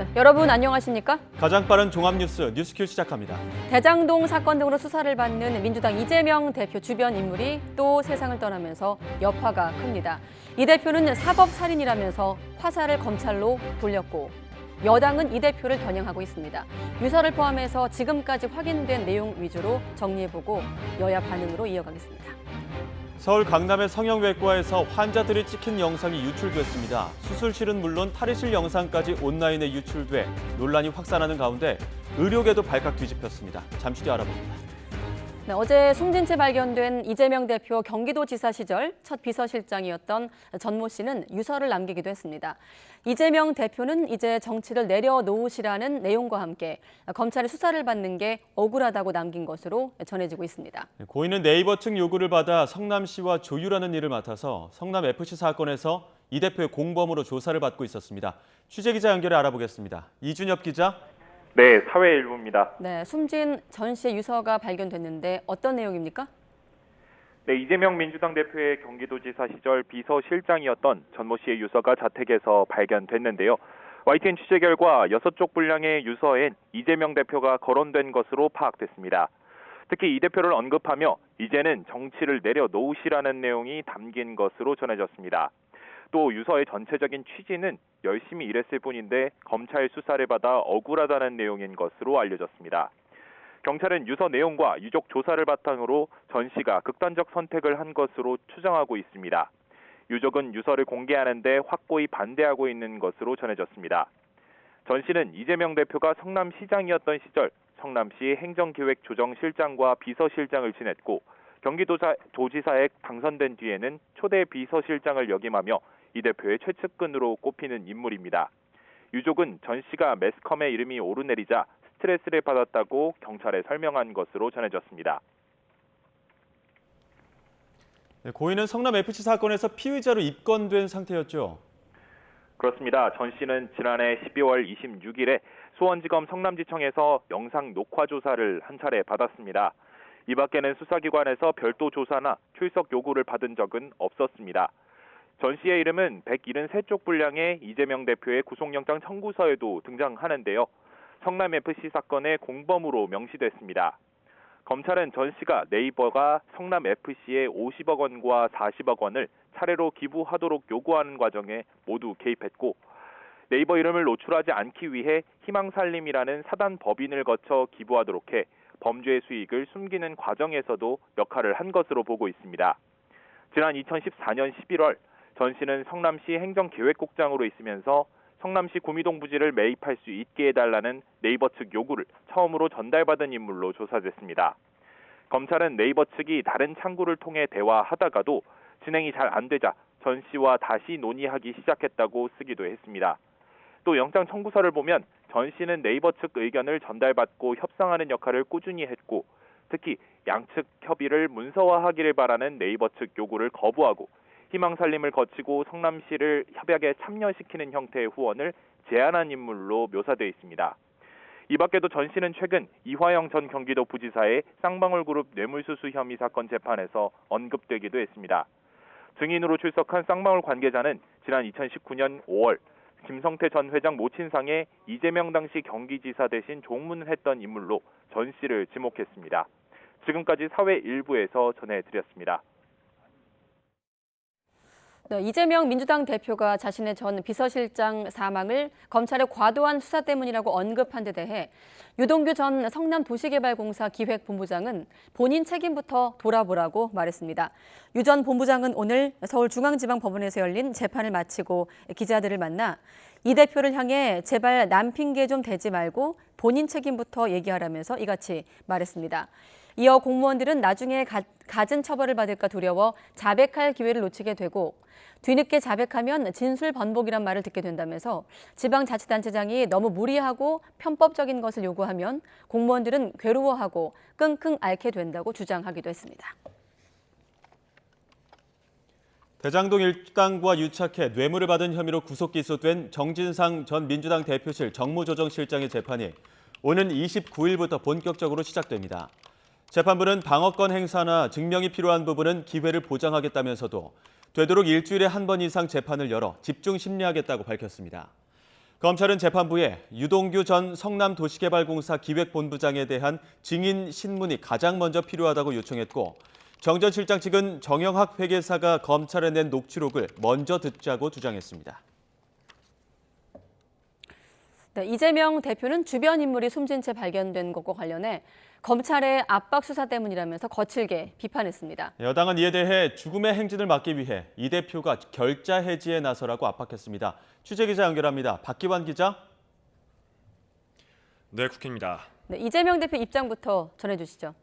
네, 여러분 안녕하십니까? 가장 빠른 종합뉴스 뉴스큐 시작합니다. 대장동 사건 등으로 수사를 받는 민주당 이재명 대표 주변 인물이 또 세상을 떠나면서 여파가 큽니다. 이 대표는 사법살인이라면서 화살을 검찰로 돌렸고 여당은 이 대표를 겨냥하고 있습니다. 유서를 포함해서 지금까지 확인된 내용 위주로 정리해보고 여야 반응으로 이어가겠습니다. 서울 강남의 성형외과에서 환자들이 찍힌 영상이 유출됐습니다. 수술실은 물론 탈의실 영상까지 온라인에 유출돼 논란이 확산하는 가운데 의료계도 발칵 뒤집혔습니다. 잠시 뒤 알아봅니다. 네, 어제 숨진 채 발견된 이재명 대표 경기도지사 시절 첫 비서실장이었던 전모 씨는 유서를 남기기도 했습니다. 이재명 대표는 이제 정치를 내려놓으시라는 내용과 함께 검찰의 수사를 받는 게 억울하다고 남긴 것으로 전해지고 있습니다. 고인은 네이버 측 요구를 받아 성남시와 조율하는 일을 맡아서 성남FC 사건에서 이 대표의 공범으로 조사를 받고 있었습니다. 취재기자 연결해 알아보겠습니다. 이준엽 기자. 네, 사회일보입니다. 네, 숨진 전 씨의 유서가 발견됐는데 어떤 내용입니까? 네, 이재명 민주당 대표의 경기도지사 시절 비서실장이었던 전모 씨의 유서가 자택에서 발견됐는데요. YTN 취재 결과 6쪽 분량의 유서엔 이재명 대표가 거론된 것으로 파악됐습니다. 특히 이 대표를 언급하며 이제는 정치를 내려놓으시라는 내용이 담긴 것으로 전해졌습니다. 또 유서의 전체적인 취지는 열심히 일했을 뿐인데 검찰 수사를 받아 억울하다는 내용인 것으로 알려졌습니다. 경찰은 유서 내용과 유족 조사를 바탕으로 전 씨가 극단적 선택을 한 것으로 추정하고 있습니다. 유족은 유서를 공개하는데 확고히 반대하고 있는 것으로 전해졌습니다. 전 씨는 이재명 대표가 성남시장이었던 시절 성남시 행정기획조정실장과 비서실장을 지냈고 경기도지사에 당선된 뒤에는 초대 비서실장을 역임하며 이 대표의 최측근으로 꼽히는 인물입니다. 유족은 전 씨가 매스컴의 이름이 오르내리자 스트레스를 받았다고 경찰에 설명한 것으로 전해졌습니다. 네, 고인은 성남FC 사건에서 피의자로 입건된 상태였죠. 그렇습니다. 전 씨는 지난해 12월 26일에 수원지검 성남지청에서 영상 녹화 조사를 한 차례 받았습니다. 이 밖에는 수사기관에서 별도 조사나 출석 요구를 받은 적은 없었습니다. 전 씨의 이름은 173쪽 분량의 이재명 대표의 구속영장 청구서에도 등장하는데요. 성남FC 사건의 공범으로 명시됐습니다. 검찰은 전 씨가 네이버가 성남FC에 50억 원과 40억 원을 차례로 기부하도록 요구하는 과정에 모두 개입했고 네이버 이름을 노출하지 않기 위해 희망살림이라는 사단 법인을 거쳐 기부하도록 해 범죄 수익을 숨기는 과정에서도 역할을 한 것으로 보고 있습니다. 지난 2014년 11월 전 씨는 성남시 행정기획국장으로 있으면서 성남시 구미동 부지를 매입할 수 있게 해달라는 네이버 측 요구를 처음으로 전달받은 인물로 조사됐습니다. 검찰은 네이버 측이 다른 창구를 통해 대화하다가도 진행이 잘 안 되자 전 씨와 다시 논의하기 시작했다고 쓰기도 했습니다. 또 영장 청구서를 보면 전 씨는 네이버 측 의견을 전달받고 협상하는 역할을 꾸준히 했고 특히 양측 협의를 문서화하기를 바라는 네이버 측 요구를 거부하고 희망살림을 거치고 성남시를 협약에 참여시키는 형태의 후원을 제안한 인물로 묘사되어 있습니다. 이 밖에도 전 씨는 최근 이화영 전 경기도 부지사의 쌍방울그룹 뇌물수수 혐의 사건 재판에서 언급되기도 했습니다. 증인으로 출석한 쌍방울 관계자는 지난 2019년 5월 김성태 전 회장 모친상에 이재명 당시 경기지사 대신 종문을 했던 인물로 전 씨를 지목했습니다. 지금까지 사회 일부에서 전해드렸습니다. 네, 이재명 민주당 대표가 자신의 전 비서실장 사망을 검찰의 과도한 수사 때문이라고 언급한 데 대해 유동규 전 성남도시개발공사 기획본부장은 본인 책임부터 돌아보라고 말했습니다. 유 전 본부장은 오늘 서울중앙지방법원에서 열린 재판을 마치고 기자들을 만나 이 대표를 향해 제발 남 핑계 좀 대지 말고 본인 책임부터 얘기하라면서 이같이 말했습니다. 이어 공무원들은 나중에 갖은 처벌을 받을까 두려워 자백할 기회를 놓치게 되고 뒤늦게 자백하면 진술 번복이란 말을 듣게 된다면서 지방자치단체장이 너무 무리하고 편법적인 것을 요구하면 공무원들은 괴로워하고 끙끙 앓게 된다고 주장하기도 했습니다. 대장동 일당과 유착해 뇌물을 받은 혐의로 구속 기소된 정진상 전 민주당 대표실 정무조정실장의 재판이 오는 29일부터 본격적으로 시작됩니다. 재판부는 방어권 행사나 증명이 필요한 부분은 기회를 보장하겠다면서도 되도록 일주일에 한 번 이상 재판을 열어 집중 심리하겠다고 밝혔습니다. 검찰은 재판부에 유동규 전 성남도시개발공사 기획본부장에 대한 증인 신문이 가장 먼저 필요하다고 요청했고, 정 전 실장 측은 정영학 회계사가 검찰에 낸 녹취록을 먼저 듣자고 주장했습니다. 네, 이재명 대표는 주변 인물이 숨진 채 발견된 것과 관련해 검찰의 압박 수사 때문이라면서 거칠게 비판했습니다. 여당은 이에 대해 죽음의 행진을 막기 위해 이 대표가 결자 해지에 나서라고 압박했습니다. 취재기자 연결합니다. 박기환 기자. 네, 국회입니다. 네, 이재명 대표 입장부터 전해주시죠.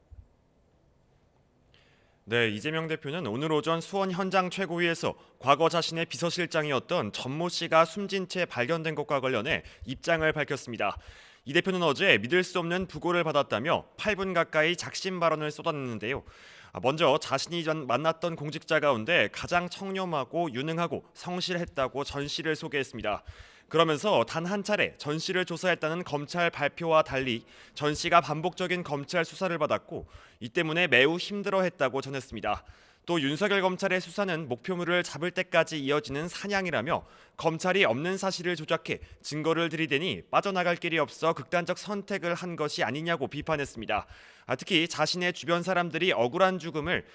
네, 이재명 대표는 오늘 오전 수원 현장 최고위에서 과거 자신의 비서실장이었던 전모 씨가 숨진 채 발견된 것과 관련해 입장을 밝혔습니다. 이 대표는 어제 믿을 수 없는 부고를 받았다며 8분 가까이 작심 발언을 쏟아냈는데요. 먼저 자신이 만났던 공직자 가운데 가장 청렴하고 유능하고 성실했다고 전 씨를 소개했습니다. 그러면서 단 한 차례 전 씨를 조사했다는 검찰 발표와 달리 전 씨가 반복적인 검찰 수사를 받았고 이 때문에 매우 힘들어했다고 전했습니다. 또 윤석열 검찰의 수사는 목표물을 잡을 때까지 이어지는 사냥이라며 검찰이 없는 사실을 조작해 증거를 들이대니 빠져나갈 길이 없어 극단적 선택을 한 것이 아니냐고 비판했습니다. 특히 자신의 주변 사람들이 억울한 죽음을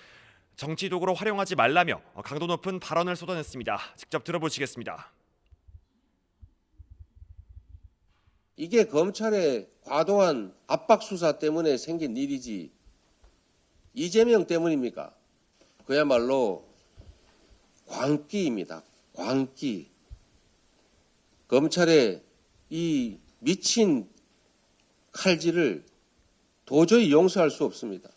정치 도구로 활용하지 말라며 강도 높은 발언을 쏟아냈습니다. 직접 들어보시겠습니다. 이게 검찰의 과도한 압박 수사 때문에 생긴 일이지 이재명 때문입니까? 그야말로 광기입니다. 광기. 검찰의 이 미친 칼질을 도저히 용서할 수 없습니다.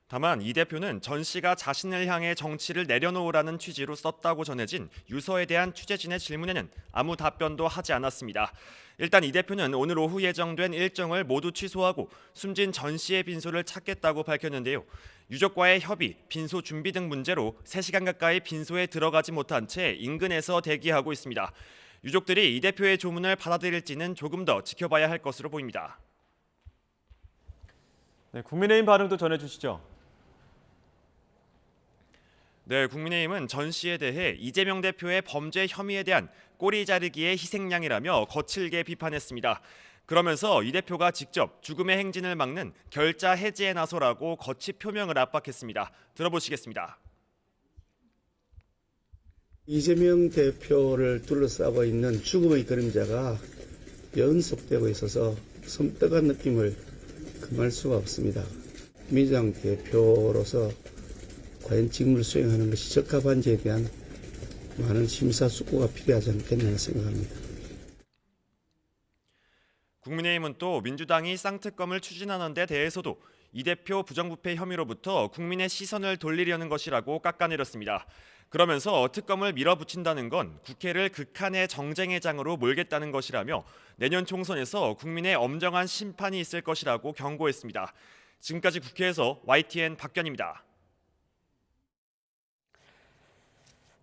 다만 이 대표는 전 씨가 자신을 향해 정치를 내려놓으라는 취지로 썼다고 전해진 유서에 대한 취재진의 질문에는 아무 답변도 하지 않았습니다. 일단 이 대표는 오늘 오후 예정된 일정을 모두 취소하고 숨진 전 씨의 빈소를 찾겠다고 밝혔는데요. 유족과의 협의, 빈소 준비 등 문제로 3시간 가까이 빈소에 들어가지 못한 채 인근에서 대기하고 있습니다. 유족들이 이 대표의 조문을 받아들일지는 조금 더 지켜봐야 할 것으로 보입니다. 네, 국민의힘 반응도 전해주시죠. 네, 국민의힘은 전 씨에 대해 이재명 대표의 범죄 혐의에 대한 꼬리 자르기의 희생양이라며 거칠게 비판했습니다. 그러면서 이 대표가 직접 죽음의 행진을 막는 결자 해지에 나서라고 거치 표명을 압박했습니다. 들어보시겠습니다. 이재명 대표를 둘러싸고 있는 죽음의 그림자가 연속되고 있어서 섬뜩한 느낌을 금할 수가 없습니다. 민주당 대표로서 과연 직무를 수행하는 것이 적합한지에 대한 많은 심사숙고가 필요하지 않겠나 생각합니다. 국민의힘은 또 민주당이 쌍특검을 추진하는 데 대해서도 이 대표 부정부패 혐의로부터 국민의 시선을 돌리려는 것이라고 깎아내렸습니다. 그러면서 특검을 밀어붙인다는 건 국회를 극한의 정쟁의 장으로 몰겠다는 것이라며 내년 총선에서 국민의 엄정한 심판이 있을 것이라고 경고했습니다. 지금까지 국회에서 YTN 박견입니다.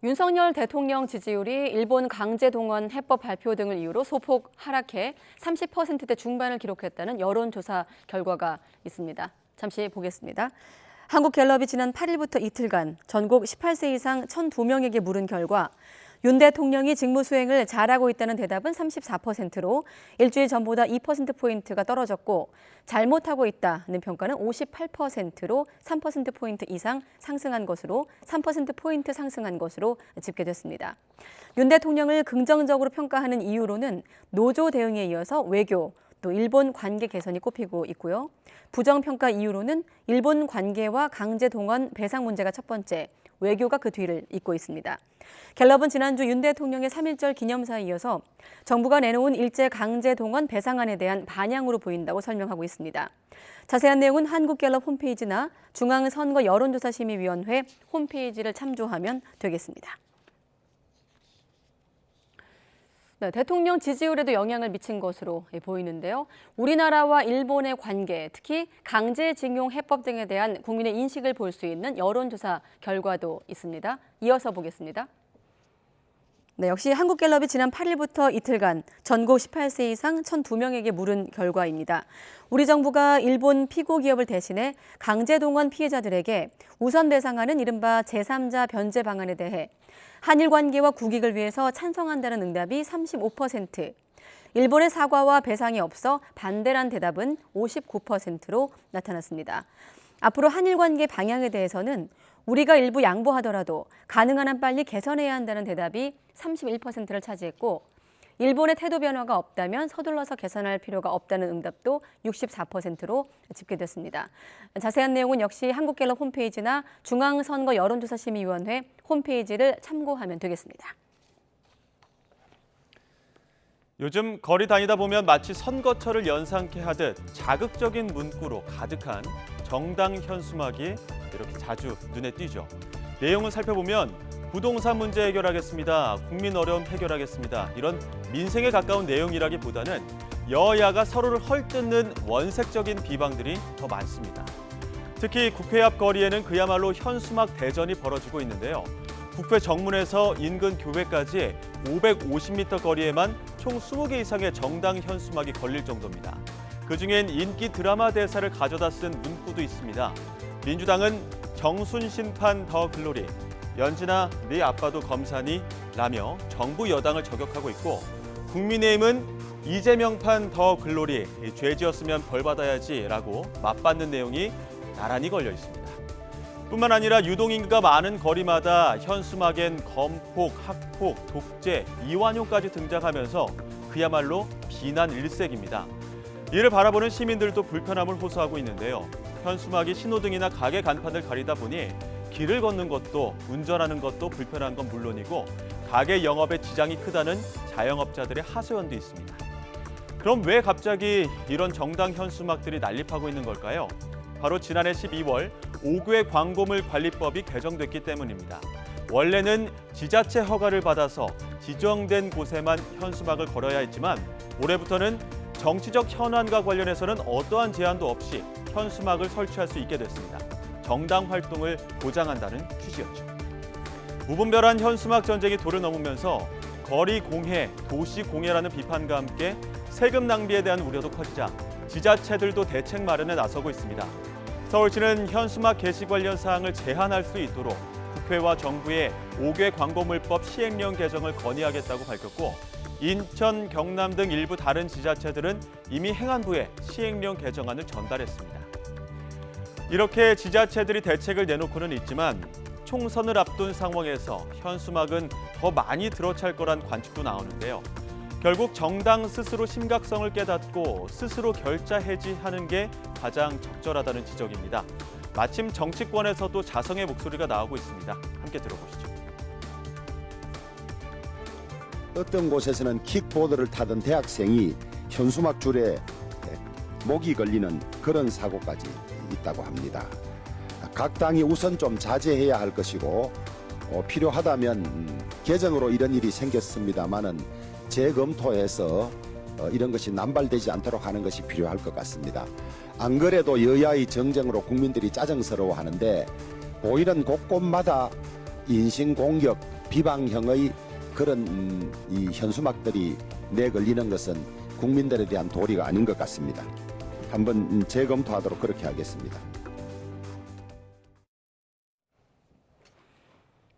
윤석열 대통령 지지율이 일본 강제동원 해법 발표 등을 이유로 소폭 하락해 30%대 중반을 기록했다는 여론조사 결과가 있습니다. 잠시 보겠습니다. 한국갤럽이 지난 8일부터 이틀간 전국 18세 이상 1,002명에게 물은 결과 윤 대통령이 직무 수행을 잘하고 있다는 대답은 34%로 일주일 전보다 2%포인트가 떨어졌고 잘못하고 있다는 평가는 58%로 3%포인트 이상 상승한 것으로 3%포인트 상승한 것으로 집계됐습니다. 윤 대통령을 긍정적으로 평가하는 이유로는 노조 대응에 이어서 외교, 또 일본 관계 개선이 꼽히고 있고요. 부정평가 이유로는 일본 관계와 강제동원 배상 문제가 첫 번째, 외교가 그 뒤를 잇고 있습니다. 갤럽은 지난주 윤 대통령의 3.1절 기념사에 이어서 정부가 내놓은 일제 강제동원 배상안에 대한 반향으로 보인다고 설명하고 있습니다. 자세한 내용은 한국갤럽 홈페이지나 중앙선거 여론조사심의위원회 홈페이지를 참조하면 되겠습니다. 네, 대통령 지지율에도 영향을 미친 것으로 보이는데요. 우리나라와 일본의 관계, 특히 강제징용 해법 등에 대한 국민의 인식을 볼 수 있는 여론조사 결과도 있습니다. 이어서 보겠습니다. 네, 역시 한국갤럽이 지난 8일부터 이틀간 전국 18세 이상 1,002명에게 물은 결과입니다. 우리 정부가 일본 피고 기업을 대신해 강제동원 피해자들에게 우선 배상하는 이른바 제3자 변제 방안에 대해 한일 관계와 국익을 위해서 찬성한다는 응답이 35%, 일본의 사과와 배상이 없어 반대란 대답은 59%로 나타났습니다. 앞으로 한일 관계 방향에 대해서는 우리가 일부 양보하더라도 가능한 한 빨리 개선해야 한다는 대답이 31%를 차지했고, 일본의 태도 변화가 없다면 서둘러서 개선할 필요가 없다는 응답도 64%로 집계됐습니다. 자세한 내용은 역시 한국갤럽 홈페이지나 중앙선거 여론조사심의위원회 홈페이지를 참고하면 되겠습니다. 요즘 거리 다니다 보면 마치 선거철을 연상케 하듯 자극적인 문구로 가득한 정당 현수막이 이렇게 자주 눈에 띄죠. 내용을 살펴보면 부동산 문제 해결하겠습니다. 국민 어려움 해결하겠습니다. 이런 민생에 가까운 내용이라기보다는 여야가 서로를 헐뜯는 원색적인 비방들이 더 많습니다. 특히 국회 앞 거리에는 그야말로 현수막 대전이 벌어지고 있는데요. 국회 정문에서 인근 교회까지 550m 거리에만 총 20개 이상의 정당 현수막이 걸릴 정도입니다. 그중엔 인기 드라마 대사를 가져다 쓴 문구도 있습니다. 민주당은 정순 심판 더 글로리, 연진아 네 아빠도 검사니 라며 정부 여당을 저격하고 있고, 국민의힘은 이재명판 더 글로리, 죄 지었으면 벌 받아야지 라고 맞받는 내용이 나란히 걸려 있습니다. 뿐만 아니라 유동인구가 많은 거리마다 현수막엔 검폭, 학폭, 독재, 이완용까지 등장하면서 그야말로 비난 일색입니다. 이를 바라보는 시민들도 불편함을 호소하고 있는데요. 현수막이 신호등이나 가게 간판을 가리다 보니 길을 걷는 것도 운전하는 것도 불편한 건 물론이고 가게 영업에 지장이 크다는 자영업자들의 하소연도 있습니다. 그럼 왜 갑자기 이런 정당 현수막들이 난립하고 있는 걸까요? 바로 지난해 12월 5개 광고물 관리법이 개정됐기 때문입니다. 원래는 지자체 허가를 받아서 지정된 곳에만 현수막을 걸어야 했지만 올해부터는 정치적 현안과 관련해서는 어떠한 제한도 없이 현수막을 설치할 수 있게 됐습니다. 정당 활동을 보장한다는 취지였죠. 무분별한 현수막 전쟁이 도를 넘으면서 거리 공해, 도시 공해라는 비판과 함께 세금 낭비에 대한 우려도 커지자 지자체들도 대책 마련에 나서고 있습니다. 서울시는 현수막 게시 관련 사항을 제한할 수 있도록 국회와 정부에 5개 광고물법 시행령 개정을 건의하겠다고 밝혔고, 인천, 경남 등 일부 다른 지자체들은 이미 행안부에 시행령 개정안을 전달했습니다. 이렇게 지자체들이 대책을 내놓고는 있지만 총선을 앞둔 상황에서 현수막은 더 많이 들어찰 거란 관측도 나오는데요. 결국 정당 스스로 심각성을 깨닫고 스스로 결자 해지하는 게 가장 적절하다는 지적입니다. 마침 정치권에서도 자성의 목소리가 나오고 있습니다. 함께 들어보시죠. 어떤 곳에서는 킥보드를 타던 대학생이 현수막 줄에 목이 걸리는 그런 사고까지 있다고 합니다. 각 당이 우선 좀 자제해야 할 것이고 필요하다면 개정으로 이런 일이 생겼습니다마는 재검토해서 이런 것이 남발되지 않도록 하는 것이 필요할 것 같습니다. 안 그래도 여야의 정쟁으로 국민들이 짜증스러워하는데 보이는 곳곳마다 인신공격, 비방형의 그런 이 현수막들이 내걸리는 것은 국민들에 대한 도리가 아닌 것 같습니다. 한번 재검토하도록 그렇게 하겠습니다.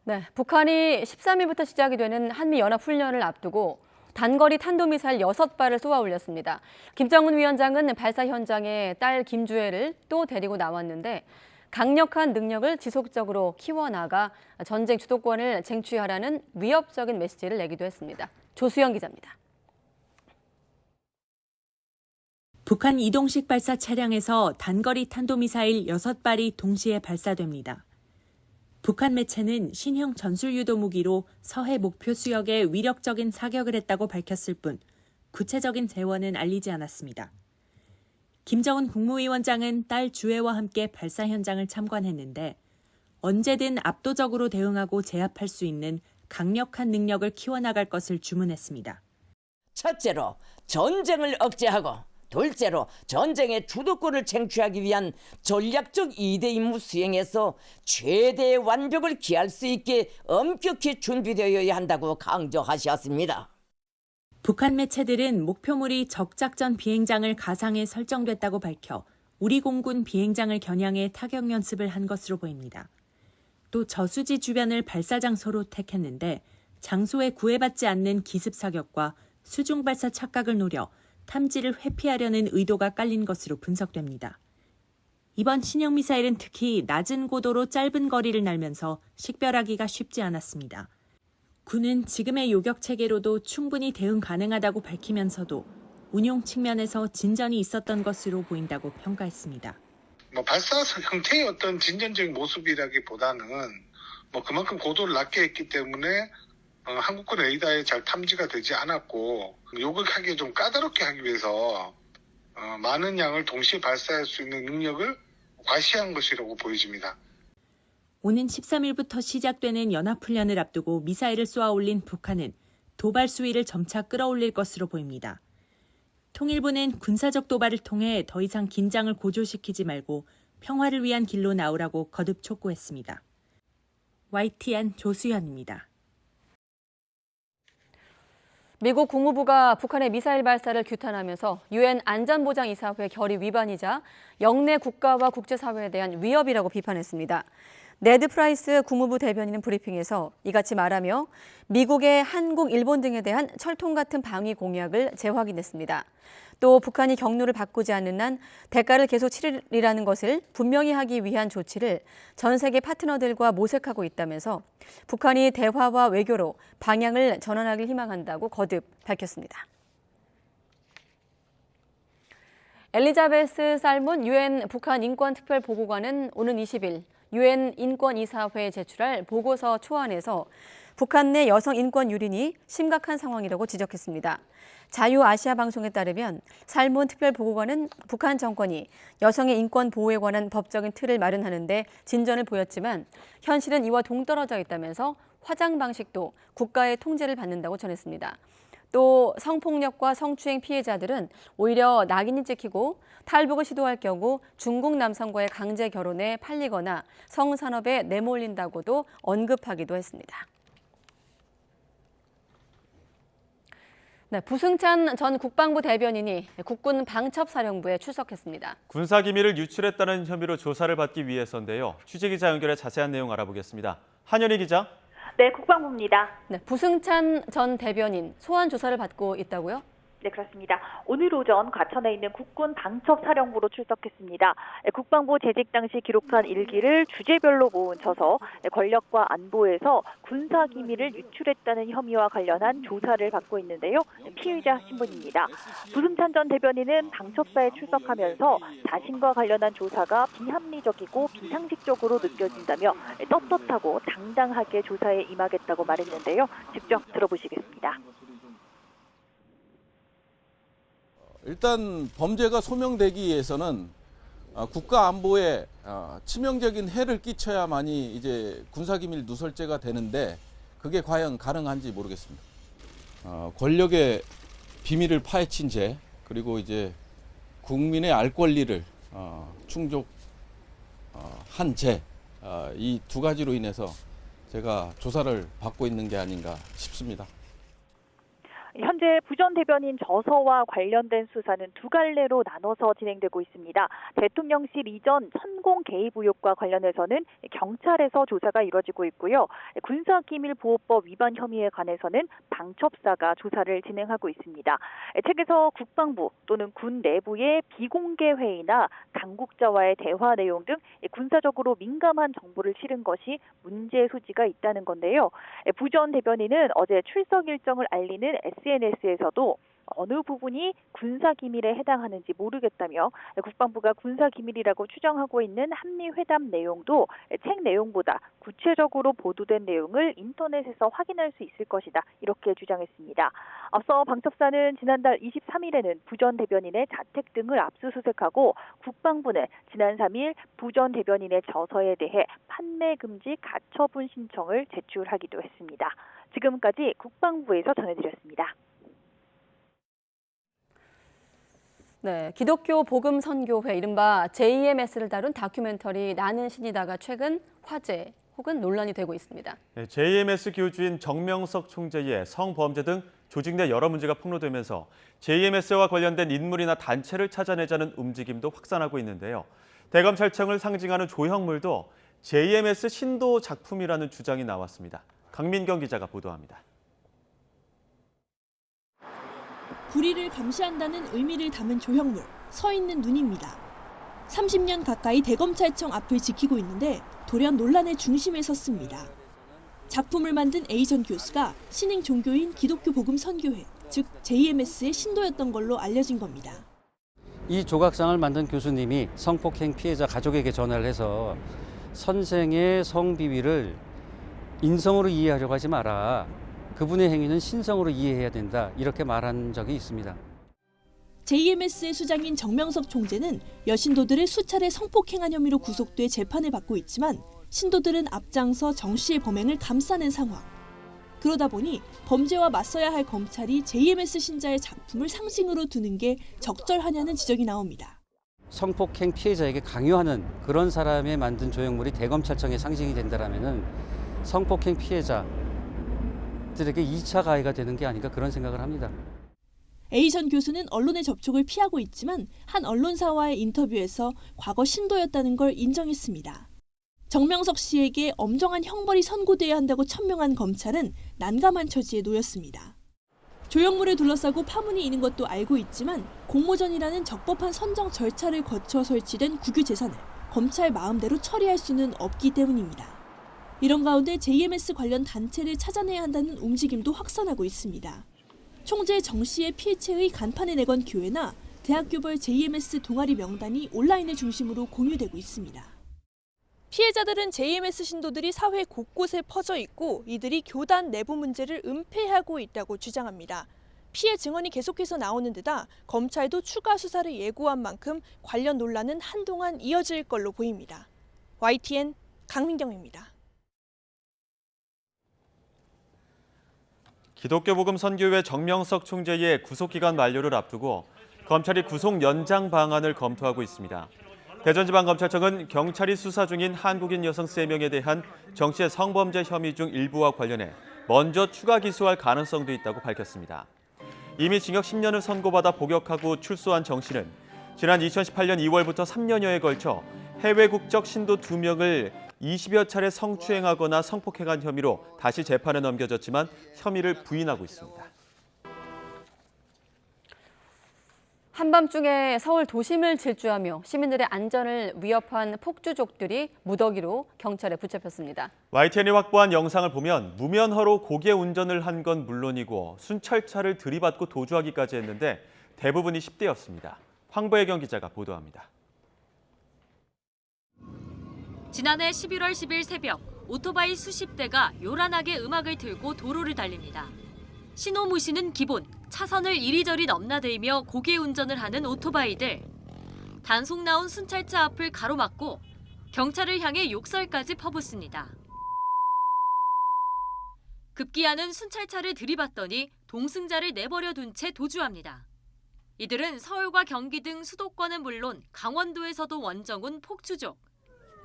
네, 북한이 13일부터 시작이 되는 한미연합훈련을 앞두고 단거리 탄도미사일 6발을 쏘아 올렸습니다. 김정은 위원장은 발사 현장에 딸 김주애를 또 데리고 나왔는데 강력한 능력을 지속적으로 키워나가 전쟁 주도권을 쟁취하라는 위협적인 메시지를 내기도 했습니다. 조수영 기자입니다. 북한 이동식 발사 차량에서 단거리 탄도미사일 6발이 동시에 발사됩니다. 북한 매체는 신형 전술유도 무기로 서해 목표 수역에 위력적인 사격을 했다고 밝혔을 뿐 구체적인 재원은 알리지 않았습니다. 김정은 국무위원장은 딸 주애와 함께 발사 현장을 참관했는데 언제든 압도적으로 대응하고 제압할 수 있는 강력한 능력을 키워나갈 것을 주문했습니다. 첫째로 전쟁을 억제하고 둘째로 전쟁의 주도권을 쟁취하기 위한 전략적 2대 임무 수행에서 최대의 완벽을 기할 수 있게 엄격히 준비되어야 한다고 강조하셨습니다. 북한 매체들은 목표물이 적작전 비행장을 가상에 설정됐다고 밝혀 우리 공군 비행장을 겨냥해 타격 연습을 한 것으로 보입니다. 또 저수지 주변을 발사 장소로 택했는데 장소에 구애받지 않는 기습 사격과 수중 발사 착각을 노려 탐지를 회피하려는 의도가 깔린 것으로 분석됩니다. 이번 신형 미사일은 특히 낮은 고도로 짧은 거리를 날면서 식별하기가 쉽지 않았습니다. 군은 지금의 요격 체계로도 충분히 대응 가능하다고 밝히면서도 운용 측면에서 진전이 있었던 것으로 보인다고 평가했습니다. 발사 형태의 어떤 진전적인 모습이라기보다는 그만큼 고도를 낮게 했기 때문에 한국군 레이더에 잘 탐지가 되지 않았고 요격하기 좀 까다롭게 하기 위해서 많은 양을 동시에 발사할 수 있는 능력을 과시한 것이라고 보여집니다. 오는 13일부터 시작되는 연합훈련을 앞두고 미사일을 쏘아 올린 북한은 도발 수위를 점차 끌어올릴 것으로 보입니다. 통일부는 군사적 도발을 통해 더 이상 긴장을 고조시키지 말고 평화를 위한 길로 나오라고 거듭 촉구했습니다. YTN 조수현입니다. 미국 국무부가 북한의 미사일 발사를 규탄하면서 유엔 안전보장이사회 결의 위반이자 영내 국가와 국제사회에 대한 위협이라고 비판했습니다. 네드 프라이스 국무부 대변인은 브리핑에서 이같이 말하며 미국의 한국, 일본 등에 대한 철통 같은 방위 공약을 재확인했습니다. 또 북한이 경로를 바꾸지 않는 한 대가를 계속 치르리라는 것을 분명히 하기 위한 조치를 전 세계 파트너들과 모색하고 있다면서 북한이 대화와 외교로 방향을 전환하길 희망한다고 거듭 밝혔습니다. 엘리자베스 살몬 유엔 북한 인권특별보고관은 오는 20일 유엔 인권이사회에 제출할 보고서 초안에서 북한 내 여성 인권 유린이 심각한 상황이라고 지적했습니다. 자유아시아 방송에 따르면 살몬 특별보고관은 북한 정권이 여성의 인권 보호에 관한 법적인 틀을 마련하는 데 진전을 보였지만 현실은 이와 동떨어져 있다면서 화장 방식도 국가의 통제를 받는다고 전했습니다. 또 성폭력과 성추행 피해자들은 오히려 낙인이 찍히고 탈북을 시도할 경우 중국 남성과의 강제 결혼에 팔리거나 성산업에 내몰린다고도 언급하기도 했습니다. 네, 부승찬 전 국방부 대변인이 국군 방첩사령부에 출석했습니다. 군사기밀을 유출했다는 혐의로 조사를 받기 위해서인데요. 취재기자 연결해 자세한 내용 알아보겠습니다. 한연희 기자. 네, 국방부입니다. 네, 부승찬 전 대변인 소환 조사를 받고 있다고요? 네, 그렇습니다. 오늘 오전 과천에 있는 국군 방첩사령부로 출석했습니다. 국방부 재직 당시 기록한 일기를 주제별로 모은쳐서 권력과 안보에서 군사기밀을 유출했다는 혐의와 관련한 조사를 받고 있는데요. 피의자 신분입니다. 부승찬 전 대변인은 방첩사에 출석하면서 자신과 관련한 조사가 비합리적이고 비상식적으로 느껴진다며 떳떳하고 당당하게 조사에 임하겠다고 말했는데요. 직접 들어보시겠습니다. 일단 범죄가 소명되기 위해서는 국가 안보에 치명적인 해를 끼쳐야만이 이제 군사기밀 누설죄가 되는데 그게 과연 가능한지 모르겠습니다. 권력의 비밀을 파헤친 죄 그리고 이제 국민의 알 권리를 충족한 죄 이 두 가지로 인해서 제가 조사를 받고 있는 게 아닌가 싶습니다. 현재 부 전 대변인 저서와 관련된 수사는 두 갈래로 나눠서 진행되고 있습니다. 대통령실 이전 천공 개입 의혹과 관련해서는 경찰에서 조사가 이루어지고 있고요. 군사기밀보호법 위반 혐의에 관해서는 방첩사가 조사를 진행하고 있습니다. 책에서 국방부 또는 군 내부의 비공개 회의나 당국자와의 대화 내용 등 군사적으로 민감한 정보를 실은 것이 문제 소지가 있다는 건데요. 부 전 대변인은 어제 출석 일정을 알리는 SNS에서도 어느 부분이 군사기밀에 해당하는지 모르겠다며 국방부가 군사기밀이라고 추정하고 있는 한미회담 내용도 책 내용보다 구체적으로 보도된 내용을 인터넷에서 확인할 수 있을 것이다 이렇게 주장했습니다. 앞서 방첩사는 지난달 23일에는 부 전 대변인의 자택 등을 압수수색하고 국방부는 지난 3일 부 전 대변인의 저서에 대해 판매 금지 가처분 신청을 제출하기도 했습니다. 지금까지 국방부에서 전해드렸습니다. 네, 기독교 복음 선교회 이른바 JMS를 다룬 다큐멘터리 나는 신이다가 최근 화제 혹은 논란이 되고 있습니다. JMS 교주인 정명석 총재의 성범죄 등 조직 내 여러 문제가 폭로되면서 JMS와 관련된 인물이나 단체를 찾아내자는 움직임도 확산하고 있는데요. 대검찰청을 상징하는 조형물도 JMS 신도 작품이라는 주장이 나왔습니다. 강민경 기자가 보도합니다. 불의를 감시한다는 의미를 담은 조형물, 서 있는 눈입니다. 30년 가까이 대검찰청 앞을 지키고 있는데 돌연 논란의 중심에 섰습니다. 작품을 만든 에이전 교수가 신흥 종교인 기독교 복음 선교회, 즉 JMS의 신도였던 걸로 알려진 겁니다. 이 조각상을 만든 교수님이 성폭행 피해자 가족에게 전화를 해서 선생의 성비위를 인성으로 이해하려고 하지 마라. 그분의 행위는 신성으로 이해해야 된다. 이렇게 말한 적이 있습니다. JMS의 수장인 정명석 총재는 여신도들을 수차례 성폭행한 혐의로 구속돼 재판을 받고 있지만 신도들은 앞장서 정 씨의 범행을 감싸는 상황. 그러다 보니 범죄와 맞서야 할 검찰이 JMS 신자의 작품을 상징으로 두는 게 적절하냐는 지적이 나옵니다. 성폭행 피해자에게 강요하는 그런 사람의 만든 조형물이 대검찰청의 상징이 된다라면은 성폭행 피해자들에게 2차 가해가 되는 게 아닌가 그런 생각을 합니다. 에이전 교수는 언론의 접촉을 피하고 있지만 한 언론사와의 인터뷰에서 과거 신도였다는 걸 인정했습니다. 정명석 씨에게 엄정한 형벌이 선고돼야 한다고 천명한 검찰은 난감한 처지에 놓였습니다. 조형물을 둘러싸고 파문이 있는 것도 알고 있지만 공모전이라는 적법한 선정 절차를 거쳐 설치된 국유재산을 검찰 마음대로 처리할 수는 없기 때문입니다. 이런 가운데 JMS 관련 단체를 찾아내야 한다는 움직임도 확산하고 있습니다. 총재 정 씨의 필체의 간판을 내건 교회나 대학교별 JMS 동아리 명단이 온라인을 중심으로 공유되고 있습니다. 피해자들은 JMS 신도들이 사회 곳곳에 퍼져 있고 이들이 교단 내부 문제를 은폐하고 있다고 주장합니다. 피해 증언이 계속해서 나오는 데다 검찰도 추가 수사를 예고한 만큼 관련 논란은 한동안 이어질 걸로 보입니다. YTN 강민경입니다. 기독교 복음 선교회 정명석 총재의 구속기간 만료를 앞두고 검찰이 구속 연장 방안을 검토하고 있습니다. 대전지방검찰청은 경찰이 수사 중인 한국인 여성 3명에 대한 정 씨의 성범죄 혐의 중 일부와 관련해 먼저 추가 기소할 가능성도 있다고 밝혔습니다. 이미 징역 10년을 선고받아 복역하고 출소한 정 씨는 지난 2018년 2월부터 3년여에 걸쳐 해외 국적 신도 2명을 20여 차례 성추행하거나 성폭행한 혐의로 다시 재판에 넘겨졌지만 혐의를 부인하고 있습니다. 한밤중에 서울 도심을 질주하며 시민들의 안전을 위협한 폭주족들이 무더기로 경찰에 붙잡혔습니다. YTN이 확보한 영상을 보면 무면허로 고개 운전을 한 건 물론이고 순찰차를 들이받고 도주하기까지 했는데 대부분이 10대였습니다. 황보혜경 기자가 보도합니다. 지난해 11월 10일 새벽 오토바이 수십 대가 요란하게 음악을 틀고 도로를 달립니다. 신호 무시는 기본, 차선을 이리저리 넘나들며 고개 운전을 하는 오토바이들. 단속 나온 순찰차 앞을 가로막고 경찰을 향해 욕설까지 퍼붓습니다. 급기야는 순찰차를 들이받더니 동승자를 내버려 둔 채 도주합니다. 이들은 서울과 경기 등 수도권은 물론 강원도에서도 원정 온 폭주족.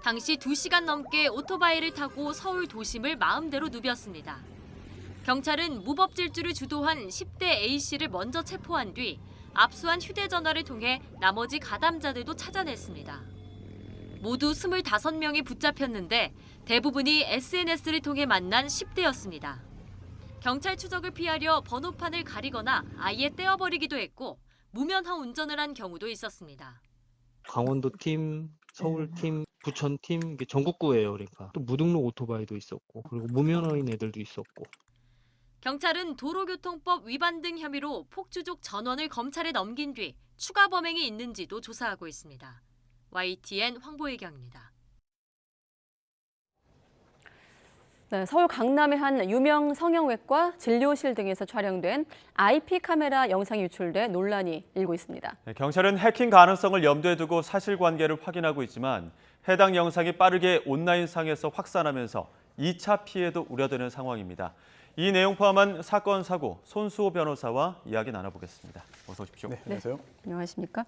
당시 2시간 넘게 오토바이를 타고 서울 도심을 마음대로 누볐습니다. 경찰은 무법 질주를 주도한 10대 A씨를 먼저 체포한 뒤 압수한 휴대전화를 통해 나머지 가담자들도 찾아냈습니다. 모두 25명이 붙잡혔는데 대부분이 SNS를 통해 만난 10대였습니다. 경찰 추적을 피하려 번호판을 가리거나 아예 떼어버리기도 했고 무면허 운전을 한 경우도 있었습니다. 강원도 팀, 서울 팀, 부천 팀, 이게 전국구예요. 그러니까 또 무등록 오토바이도 있었고 그리고 무면허인 애들도 있었고. 경찰은 도로교통법 위반 등 혐의로 폭주족 전원을 검찰에 넘긴 뒤 추가 범행이 있는지도 조사하고 있습니다. YTN 황보혜경입니다. 네, 서울 강남의 한 유명 성형외과 진료실 등에서 촬영된 IP 카메라 영상이 유출돼 논란이 일고 있습니다. 경찰은 해킹 가능성을 염두에 두고 사실관계를 확인하고 있지만 해당 영상이 빠르게 온라인상에서 확산하면서 2차 피해도 우려되는 상황입니다. 이 내용 포함한 사건 사고 손수호 변호사와 이야기 나눠보겠습니다. 어서 오십시오. 네, 안녕하세요. 안녕하십니까?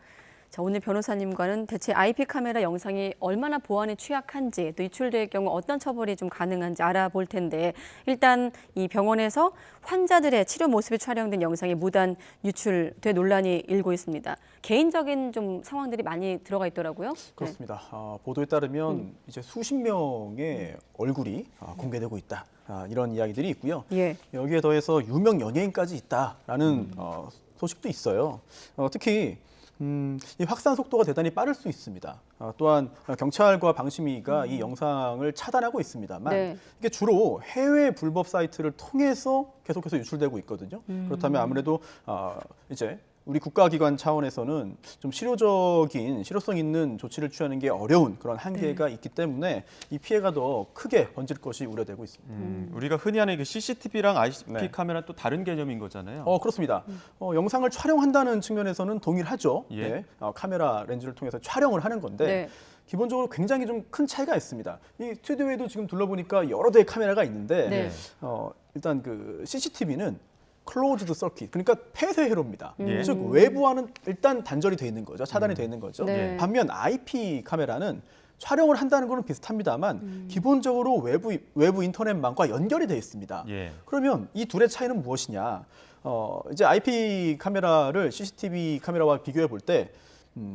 자, 오늘 변호사님과는 대체 IP 카메라 영상이 얼마나 보안에 취약한지, 또 유출될 경우 어떤 처벌이 좀 가능한지 알아볼 텐데, 일단 이 병원에서 환자들의 치료 모습이 촬영된 영상이 무단 유출돼 논란이 일고 있습니다. 개인적인 좀 상황들이 많이 들어가 있더라고요. 그렇습니다. 보도에 따르면 이제 수십 명의 얼굴이 공개되고 있다. 이런 이야기들이 있고요. 예. 여기에 더해서 유명 연예인까지 있다라는 소식도 있어요. 특히 이 확산 속도가 대단히 빠를 수 있습니다. 또한 경찰과 방심위가 이 영상을 차단하고 있습니다만 네. 이게 주로 해외 불법 사이트를 통해서 계속해서 유출되고 있거든요. 그렇다면 아무래도 이제 우리 국가기관 차원에서는 좀 실효성 있는 조치를 취하는 게 어려운 그런 한계가 있기 때문에 이 피해가 더 크게 번질 것이 우려되고 있습니다. 우리가 흔히 하는 그 CCTV랑 IP 네. 카메라 또 다른 개념인 거잖아요. 그렇습니다. 영상을 촬영한다는 측면에서는 동일하죠. 예. 네. 카메라 렌즈를 통해서 촬영을 하는 건데 네. 기본적으로 굉장히 좀 큰 차이가 있습니다. 이 스튜디오에도 지금 둘러보니까 여러 대의 카메라가 있는데 네. 일단 그 CCTV는 클로즈드 서킷, 그러니까 폐쇄 회로입니다. 예. 즉 외부와는 일단 단절이 돼 있는 거죠. 차단이 돼 있는 거죠. 네. 반면 IP 카메라는 촬영을 한다는 거는 비슷합니다만 기본적으로 외부 인터넷망과 연결이 돼 있습니다. 예. 그러면 이 둘의 차이는 무엇이냐? 이제 IP 카메라를 CCTV 카메라와 비교해 볼 때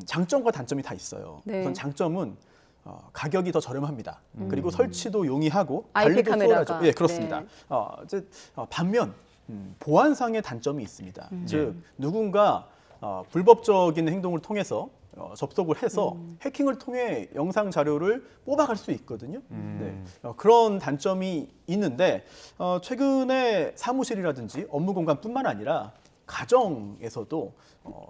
장점과 단점이 다 있어요. 네. 우선 장점은 가격이 더 저렴합니다. 그리고 설치도 용이하고 IP 관리도 카메라가. 수월하죠. 예, 그렇습니다. 네. 반면 보안상의 단점이 있습니다. 즉 누군가 불법적인 행동을 통해서 접속을 해서 해킹을 통해 영상 자료를 뽑아갈 수 있거든요. 네. 그런 단점이 있는데 최근에 사무실이라든지 업무 공간뿐만 아니라 가정에서도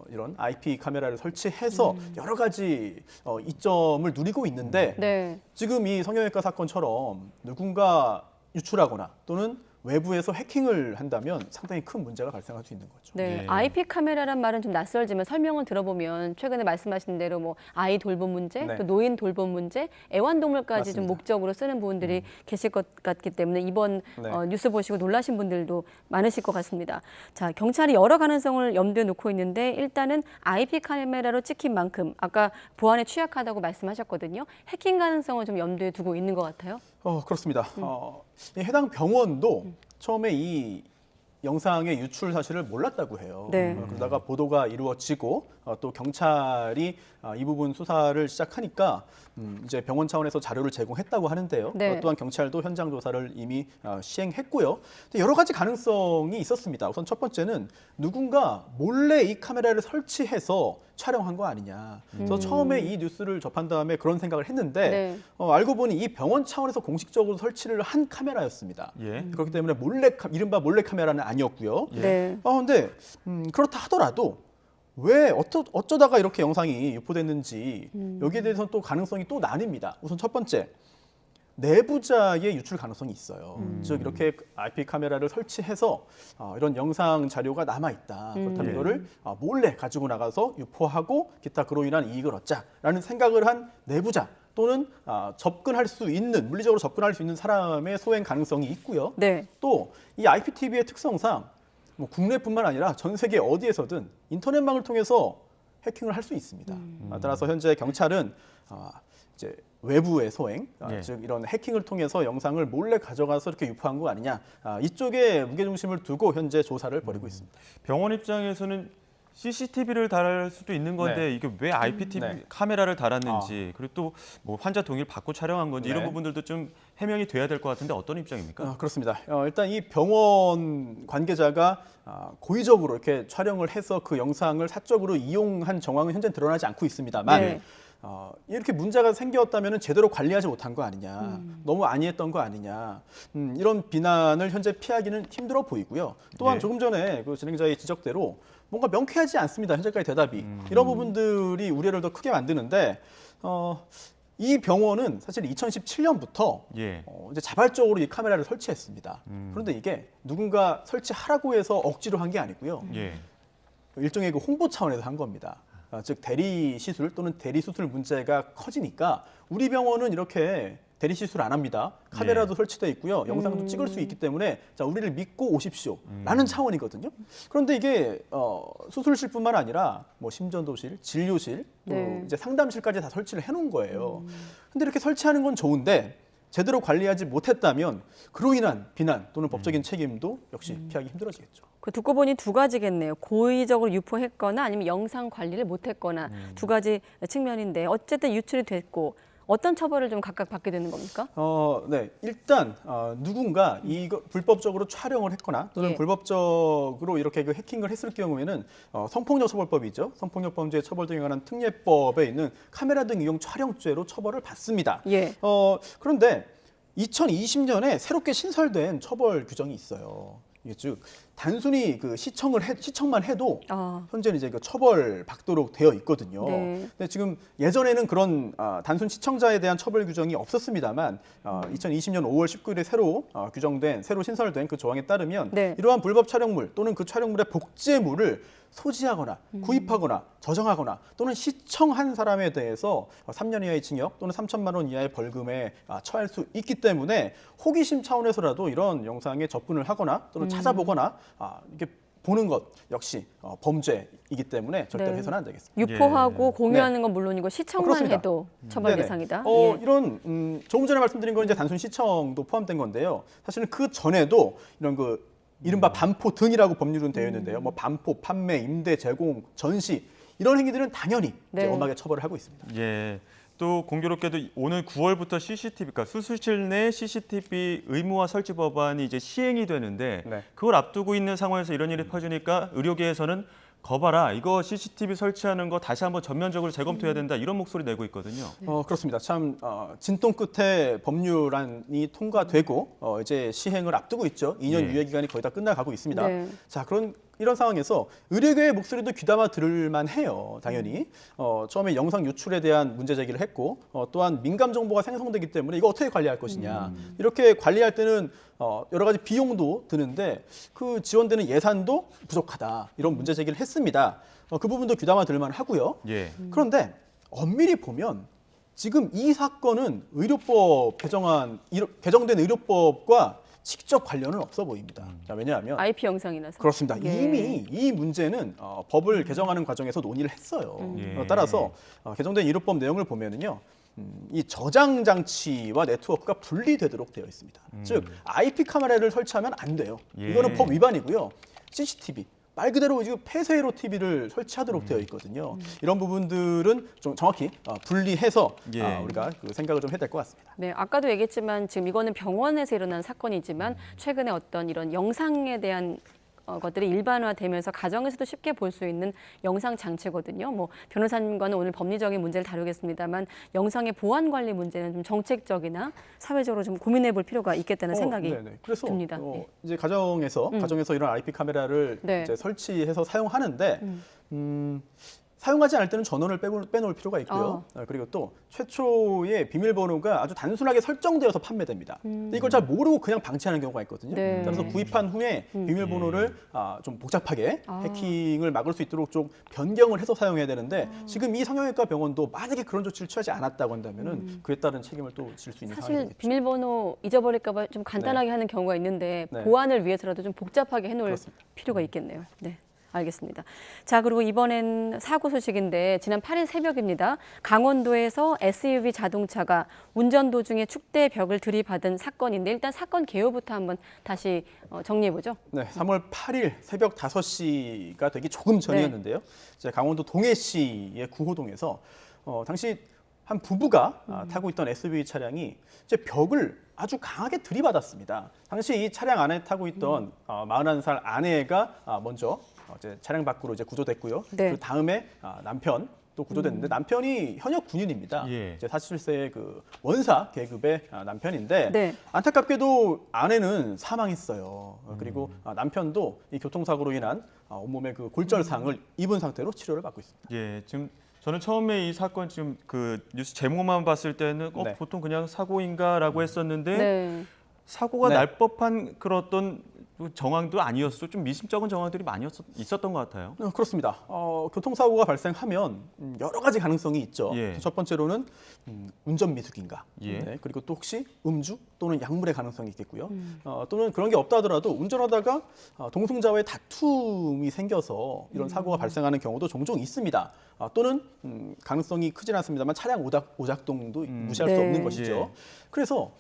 이런 IP 카메라를 설치해서 여러 가지 이점을 누리고 있는데 네. 지금 이 성형외과 사건처럼 누군가 유출하거나 또는 외부에서 해킹을 한다면 상당히 큰 문제가 발생할 수 있는 거죠. 네, 예. IP 카메라란 말은 좀 낯설지만 설명을 들어보면 최근에 말씀하신 대로 뭐 아이 돌봄 문제, 네. 또 노인 돌봄 문제, 애완동물까지 좀 맞습니다. 목적으로 쓰는 분들이 계실 것 같기 때문에 이번 네. 뉴스 보시고 놀라신 분들도 많으실 것 같습니다. 자, 경찰이 여러 가능성을 염두에 놓고 있는데 일단은 IP 카메라로 찍힌 만큼 아까 보안에 취약하다고 말씀하셨거든요. 해킹 가능성을 좀 염두에 두고 있는 것 같아요. 그렇습니다. 이 해당 병원도 처음에 이 영상의 유출 사실을 몰랐다고 해요. 네. 그러다가 보도가 이루어지고 또 경찰이 이 부분 수사를 시작하니까 이제 병원 차원에서 자료를 제공했다고 하는데요. 네. 또한 경찰도 현장 조사를 이미 시행했고요. 근데 여러 가지 가능성이 있었습니다. 우선 첫 번째는 누군가 몰래 이 카메라를 설치해서 촬영한 거 아니냐. 그래서 처음에 이 뉴스를 접한 다음에 그런 생각을 했는데 네. 알고 보니 이 병원 차원에서 공식적으로 설치를 한 카메라였습니다. 예. 그렇기 때문에 이른바 몰래 카메라는 아니었고요. 네. 근데 그렇다 하더라도 왜 어쩌다가 이렇게 영상이 유포됐는지 여기에 대해서는 또 가능성이 또 나뉩니다. 우선 첫 번째, 내부자의 유출 가능성이 있어요. 즉 이렇게 IP 카메라를 설치해서 이런 영상 자료가 남아있다. 그렇다면 이거를 몰래 가지고 나가서 유포하고 기타 그로 인한 이익을 얻자라는 생각을 한 내부자 또는 물리적으로 접근할 수 있는 사람의 소행 가능성이 있고요. 네. 또 이 IPTV의 특성상 뭐 국내뿐만 아니라 전 세계 어디에서든 인터넷망을 통해서 해킹을 할 수 있습니다. 따라서 현재 경찰은 이제 외부의 소행, 네. 즉 이런 해킹을 통해서 영상을 몰래 가져가서 이렇게 유포한 거 아니냐, 이쪽에 무게중심을 두고 현재 조사를 벌이고 있습니다. 병원 입장에서는 CCTV를 달을 수도 있는 건데 네. 이게 왜 IPTV 네. 카메라를 달았는지 그리고 또 뭐 환자 동의를 받고 촬영한 건지 이런 네. 부분들도 좀 해명이 돼야 될 것 같은데 어떤 입장입니까? 그렇습니다. 일단 이 병원 관계자가 고의적으로 이렇게 촬영을 해서 그 영상을 사적으로 이용한 정황은 현재 드러나지 않고 있습니다만 네. 이렇게 문제가 생겼다면 제대로 관리하지 못한 거 아니냐, 너무 안이했던 거 아니냐, 이런 비난을 현재 피하기는 힘들어 보이고요. 또한 네. 조금 전에 그 진행자의 지적대로 뭔가 명쾌하지 않습니다. 현재까지 대답이. 이런 부분들이 우려를 더 크게 만드는데 이 병원은 사실 2017년부터 예. 이제 자발적으로 이 카메라를 설치했습니다. 그런데 이게 누군가 설치하라고 해서 억지로 한 게 아니고요. 예. 일종의 그 홍보 차원에서 한 겁니다. 즉 대리 시술 또는 대리 수술 문제가 커지니까 우리 병원은 이렇게 대리 시술 안 합니다. 카메라도 설치돼 있고요. 영상도 찍을 수 있기 때문에 자, 우리를 믿고 오십시오라는 차원이거든요. 그런데 이게 수술실뿐만 아니라 뭐 심전도실, 진료실, 또 이제 상담실까지 다 설치를 해놓은 거예요. 근데 이렇게 설치하는 건 좋은데 제대로 관리하지 못했다면 그로 인한 비난 또는 법적인 책임도 역시 피하기 힘들어지겠죠. 그 듣고 보니 두 가지겠네요. 고의적으로 유포했거나 아니면 영상 관리를 못했거나 두 가지 측면인데 어쨌든 유출이 됐고 어떤 처벌을 좀 각각 받게 되는 겁니까? 네. 일단 누군가 이거 불법적으로 촬영을 했거나 또는 불법적으로 이렇게 그 해킹을 했을 경우에는 성폭력 처벌법이 있죠. 성폭력 범죄 처벌 등에 관한 특례법에 있는 카메라 등 이용 촬영죄로 처벌을 받습니다. 그런데 2020년에 새롭게 신설된 처벌 규정이 있어요. 즉 단순히 그 시청만 해도 현재는 이제 그 처벌 받도록 되어 있거든요. 근데 지금 예전에는 그런 단순 시청자에 대한 처벌 규정이 없었습니다만 2020년 5월 19일에 새로 신설된 그 조항에 따르면 이러한 불법 촬영물 또는 그 촬영물의 복제물을 소지하거나 구입하거나 저장하거나 또는 시청한 사람에 대해서 3년 이하의 징역 또는 3천만 원 이하의 벌금에 처할 수 있기 때문에 호기심 차원에서라도 이런 영상에 접근을 하거나 또는 찾아보거나 이렇게 보는 것 역시 범죄이기 때문에 절대로 해서는 안 되겠습니다. 유포하고 공유하는 건 물론이고 시청만 해도 처벌 대상이다. 이런 조금 전에 말씀드린 건 이제 단순 시청도 포함된 건데요. 사실은 그 전에도 이런 그 이른바 반포 등이라고 법률은 되어 있는데요. 뭐 반포, 판매, 임대, 제공, 전시 이런 행위들은 당연히 이제 엄하게 처벌을 하고 있습니다. 또 공교롭게도 오늘 9월부터 CCTV, 그러니까 수술실 내 CCTV 의무화 설치 법안이 이제 시행이 되는데 그걸 앞두고 있는 상황에서 이런 일이 퍼지니까 의료계에서는 거봐라, 이거 CCTV 설치하는 거 다시 한번 전면적으로 재검토해야 된다, 이런 목소리 내고 있거든요. 그렇습니다. 참 진통 끝에 법률안이 통과되고 이제 시행을 앞두고 있죠. 2년 유예 기간이 거의 다 끝나가고 있습니다. 자, 이런 상황에서 의료계의 목소리도 귀담아 들을 만해요. 당연히 처음에 영상 유출에 대한 문제 제기를 했고 또한 민감 정보가 생성되기 때문에 이거 어떻게 관리할 것이냐. 이렇게 관리할 때는 여러 가지 비용도 드는데 그 지원되는 예산도 부족하다. 이런 문제 제기를 했습니다. 그 부분도 귀담아 들을 만하고요. 그런데 엄밀히 보면 지금 이 사건은 의료법 개정된 의료법과 직접 관련은 없어 보입니다. 자, 왜냐하면 IP 영상이라서. 그렇습니다. 이미 이 문제는 법을 개정하는 과정에서 논의를 했어요. 따라서 개정된 의료법 내용을 보면은요. 이 저장 장치와 네트워크가 분리되도록 되어 있습니다. 즉 IP 카메라를 설치하면 안 돼요. 이거는 법 위반이고요. CCTV 말 그대로 지금 폐쇄로 TV를 설치하도록 되어 있거든요. 이런 부분들은 좀 정확히 분리해서 우리가 그 생각을 좀 해야 될 것 같습니다. 네, 아까도 얘기했지만 지금 이거는 병원에서 일어난 사건이지만 최근에 어떤 이런 영상에 대한 것들이 일반화되면서 가정에서도 쉽게 볼 수 있는 영상 장치거든요. 뭐 변호사님과는 오늘 법리적인 문제를 다루겠습니다만 영상의 보안 관리 문제는 좀 정책적이나 사회적으로 좀 고민해 볼 필요가 있겠다는 생각이 그래서 듭니다. 이제 가정에서 이런 IP 카메라를 이제 설치해서 사용하는데 사용하지 않을 때는 전원을 빼놓을 필요가 있고요. 그리고 또 최초의 비밀번호가 아주 단순하게 설정되어서 판매됩니다. 근데 이걸 잘 모르고 그냥 방치하는 경우가 있거든요. 따라서 구입한 후에 비밀번호를 좀 복잡하게 해킹을 막을 수 있도록 좀 변경을 해서 사용해야 되는데 지금 이 성형외과 병원도 만약에 그런 조치를 취하지 않았다고 한다면 그에 따른 책임을 또 질 수 있는 상황이 사실 되겠죠. 비밀번호 잊어버릴까 봐 좀 간단하게 하는 경우가 있는데 보안을 위해서라도 좀 복잡하게 해놓을 필요가 있겠네요. 네. 알겠습니다. 자, 그리고 이번엔 사고 소식인데 지난 8일 새벽입니다. 강원도에서 SUV 자동차가 운전 도중에 축대 벽을 들이받은 사건인데 일단 사건 개요부터 한번 다시 정리해보죠. 네, 3월 8일 새벽 5시가 되기 조금 전이었는데요. 이제 강원도 동해시의 구호동에서 당시 한 부부가 타고 있던 SUV 차량이 이제 벽을 아주 강하게 들이받았습니다. 당시 이 차량 안에 타고 있던 41살 아내가 먼저 이제 차량 밖으로 이제 구조됐고요. 그 다음에 남편 또 구조됐는데 남편이 현역 군인입니다. 이제 47세의 그 원사 계급의 남편인데 안타깝게도 아내는 사망했어요. 그리고 남편도 이 교통사고로 인한 온몸에 그 골절상을 입은 상태로 치료를 받고 있습니다. 지금 저는 처음에 이 사건 지금 그 뉴스 제목만 봤을 때는 보통 그냥 사고인가라고 했었는데 사고가 날 법한 그런 어떤 정황도 아니었어. 좀 미심쩍은 정황들이 많이 있었던 것 같아요. 그렇습니다. 교통사고가 발생하면 여러 가지 가능성이 있죠. 예. 첫 번째로는 운전 미숙인가. 예. 네, 그리고 또 혹시 음주 또는 약물의 가능성이 있겠고요. 또는 그런 게 없다 하더라도 운전하다가 동승자와의 다툼이 생겨서 이런 사고가 발생하는 경우도 종종 있습니다. 또는 가능성이 크진 않습니다만 차량 오작동도 무시할 수 없는 것이죠. 예. 그래서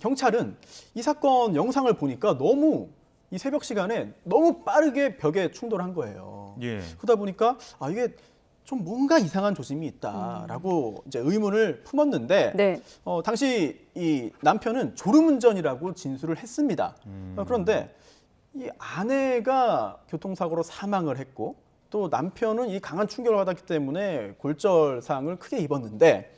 경찰은 이 사건 영상을 보니까 너무 이 새벽 시간에 너무 빠르게 벽에 충돌한 거예요. 예. 그러다 보니까 이게 좀 뭔가 이상한 조짐이 있다라고 이제 의문을 품었는데 네. 당시 이 남편은 졸음운전이라고 진술을 했습니다. 그런데 이 아내가 교통사고로 사망을 했고 또 남편은 이 강한 충격을 받았기 때문에 골절상을 크게 입었는데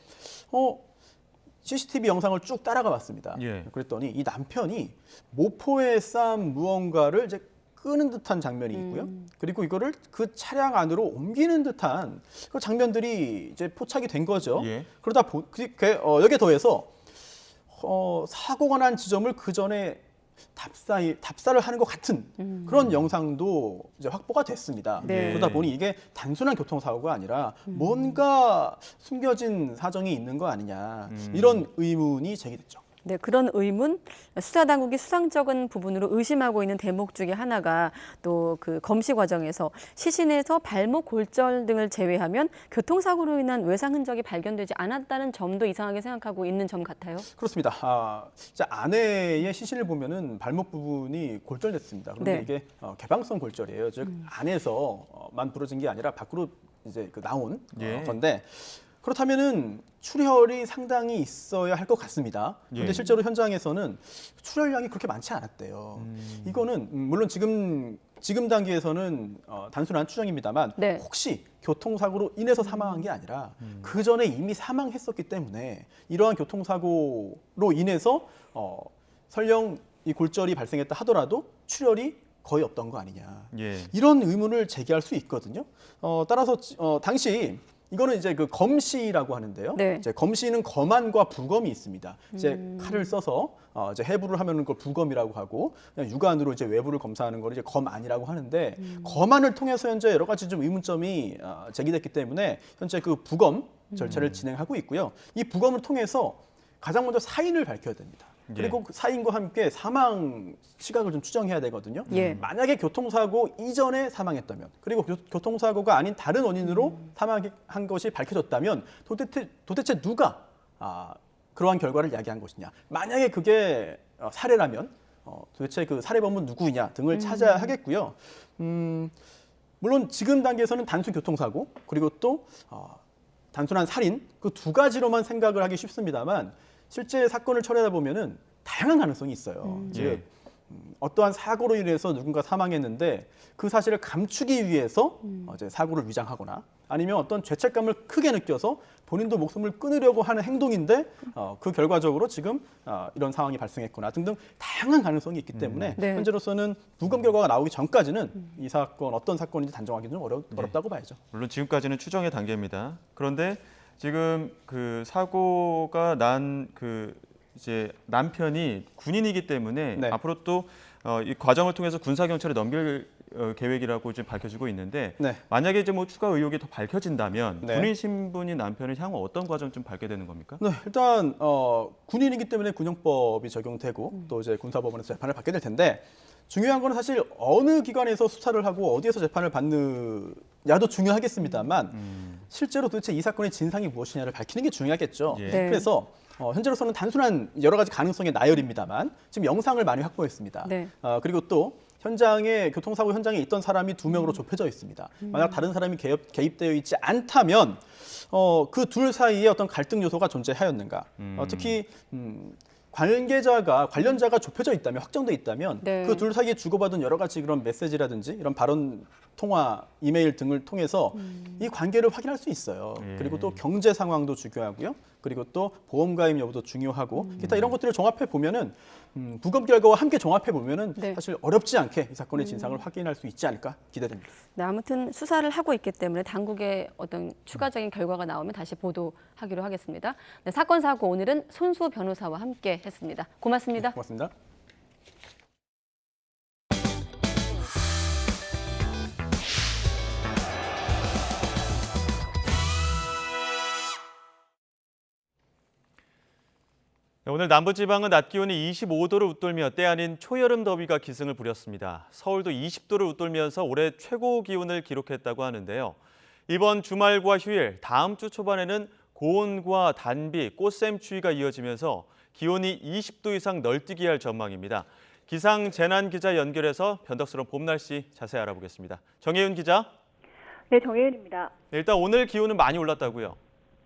CCTV 영상을 쭉 따라가 봤습니다. 예. 그랬더니 이 남편이 모포에 쌓은 무언가를 이제 끄는 듯한 장면이 있고요. 그리고 이거를 그 차량 안으로 옮기는 듯한 그 장면들이 이제 포착이 된 거죠. 예. 그러다 여기에 더해서 사고가 난 지점을 그 전에 답사를 하는 것 같은 그런 영상도 이제 확보가 됐습니다. 네. 그러다 보니 이게 단순한 교통사고가 아니라 뭔가 숨겨진 사정이 있는 거 아니냐 이런 의문이 제기됐죠. 네, 그런 의문, 수사당국이 수상적인 부분으로 의심하고 있는 대목 중에 하나가 또 그 검시 과정에서 시신에서 발목 골절 등을 제외하면 교통사고로 인한 외상 흔적이 발견되지 않았다는 점도 이상하게 생각하고 있는 점 같아요. 그렇습니다. 진짜 아내의 시신을 보면은 발목 부분이 골절됐습니다. 그런데 네. 이게 개방성 골절이에요. 즉 안에서만 부러진 게 아니라 밖으로 이제 나온 예. 건데. 그렇다면은 출혈이 상당히 있어야 할 것 같습니다. 그런데 예. 실제로 현장에서는 출혈량이 그렇게 많지 않았대요. 이거는 물론 지금 단계에서는 단순한 추정입니다만 네. 혹시 교통사고로 인해서 사망한 게 아니라 그 전에 이미 사망했었기 때문에 이러한 교통사고로 인해서 설령 이 골절이 발생했다 하더라도 출혈이 거의 없던 거 아니냐. 예. 이런 의문을 제기할 수 있거든요. 따라서 당시 이거는 이제 그 검시라고 하는데요. 네. 이제 검시는 검안과 부검이 있습니다. 이제 칼을 써서 이제 해부를 하면은 그걸 부검이라고 하고 그냥 육안으로 이제 외부를 검사하는 걸 이제 검안이라고 하는데 검안을 통해서 현재 여러 가지 좀 의문점이 제기됐기 때문에 현재 그 부검 절차를 진행하고 있고요. 이 부검을 통해서 가장 먼저 사인을 밝혀야 됩니다. 그리고 그 사인과 함께 사망 시각을 좀 추정해야 되거든요. 예. 만약에 교통사고 이전에 사망했다면 그리고 교통사고가 아닌 다른 원인으로 사망한 것이 밝혀졌다면 도대체 누가 그러한 결과를 야기한 것이냐. 만약에 그게 살해라면 도대체 그 살해범은 누구냐 등을 찾아야 하겠고요. 물론 지금 단계에서는 단순 교통사고 그리고 또 단순한 살인 그 두 가지로만 생각을 하기 쉽습니다만 실제 사건을 처리하다 보면은 다양한 가능성이 있어요. 즉 어떠한 사고로 인해서 누군가 사망했는데 그 사실을 감추기 위해서 이제 사고를 위장하거나 아니면 어떤 죄책감을 크게 느껴서 본인도 목숨을 끊으려고 하는 행동인데 그 결과적으로 지금 이런 상황이 발생했거나 등등 다양한 가능성이 있기 때문에 네. 현재로서는 부검 결과가 나오기 전까지는 이 사건 어떤 사건인지 단정하기는 좀 어렵다고 봐야죠. 물론 지금까지는 추정의 단계입니다. 그런데 지금 그 사고가 난 그 이제 남편이 군인이기 때문에 네. 앞으로 또 이 과정을 통해서 군사 경찰에 넘길 계획이라고 지금 밝혀지고 있는데 네. 만약에 이제 뭐 추가 의혹이 더 밝혀진다면 네. 군인 신분인 남편을 향후 어떤 과정 좀 밟게 되는 겁니까? 네, 일단 군인이기 때문에 군형법이 적용되고 또 이제 군사법원에서 재판을 받게 될 텐데 중요한 건 사실 어느 기관에서 수사를 하고 어디에서 재판을 받느냐도 중요하겠습니다만 실제로 도대체 이 사건의 진상이 무엇이냐를 밝히는 게 중요하겠죠. 예. 네. 그래서 현재로서는 단순한 여러 가지 가능성의 나열입니다만 지금 영상을 많이 확보했습니다. 네. 그리고 또 교통사고 현장에 있던 사람이 2명으로 좁혀져 있습니다. 만약 다른 사람이 개입되어 있지 않다면 그 둘 사이에 어떤 갈등 요소가 존재하였는가. 특히 관련자가 좁혀져 있다면 확정돼 있다면 네. 그 둘 사이에 주고받은 여러 가지 그런 메시지라든지 이런 발언, 통화, 이메일 등을 통해서 이 관계를 확인할 수 있어요. 예. 그리고 또 경제 상황도 중요하고요. 그리고 또 보험 가입 여부도 중요하고 기타 이런 것들을 종합해 보면은 부검 결과와 함께 종합해 보면은 네. 사실 어렵지 않게 이 사건의 진상을 확인할 수 있지 않을까 기대됩니다. 네, 아무튼 수사를 하고 있기 때문에 당국의 어떤 추가적인 결과가 나오면 다시 보도하기로 하겠습니다. 네, 사건 사고 오늘은 손수호 변호사와 함께 했습니다. 고맙습니다. 고맙습니다. 오늘 남부지방은 낮 기온이 25도를 웃돌며 때 아닌 초여름 더위가 기승을 부렸습니다. 서울도 20도를 웃돌면서 올해 최고 기온을 기록했다고 하는데요. 이번 주말과 휴일, 다음 주 초반에는 고온과 단비, 꽃샘추위가 이어지면서 기온이 20도 이상 널뛰게 할 전망입니다. 기상재난기자 연결해서 변덕스러운 봄 날씨 자세히 알아보겠습니다. 정혜윤 기자. 네, 정혜윤입니다. 일단 오늘 기온은 많이 올랐다고요?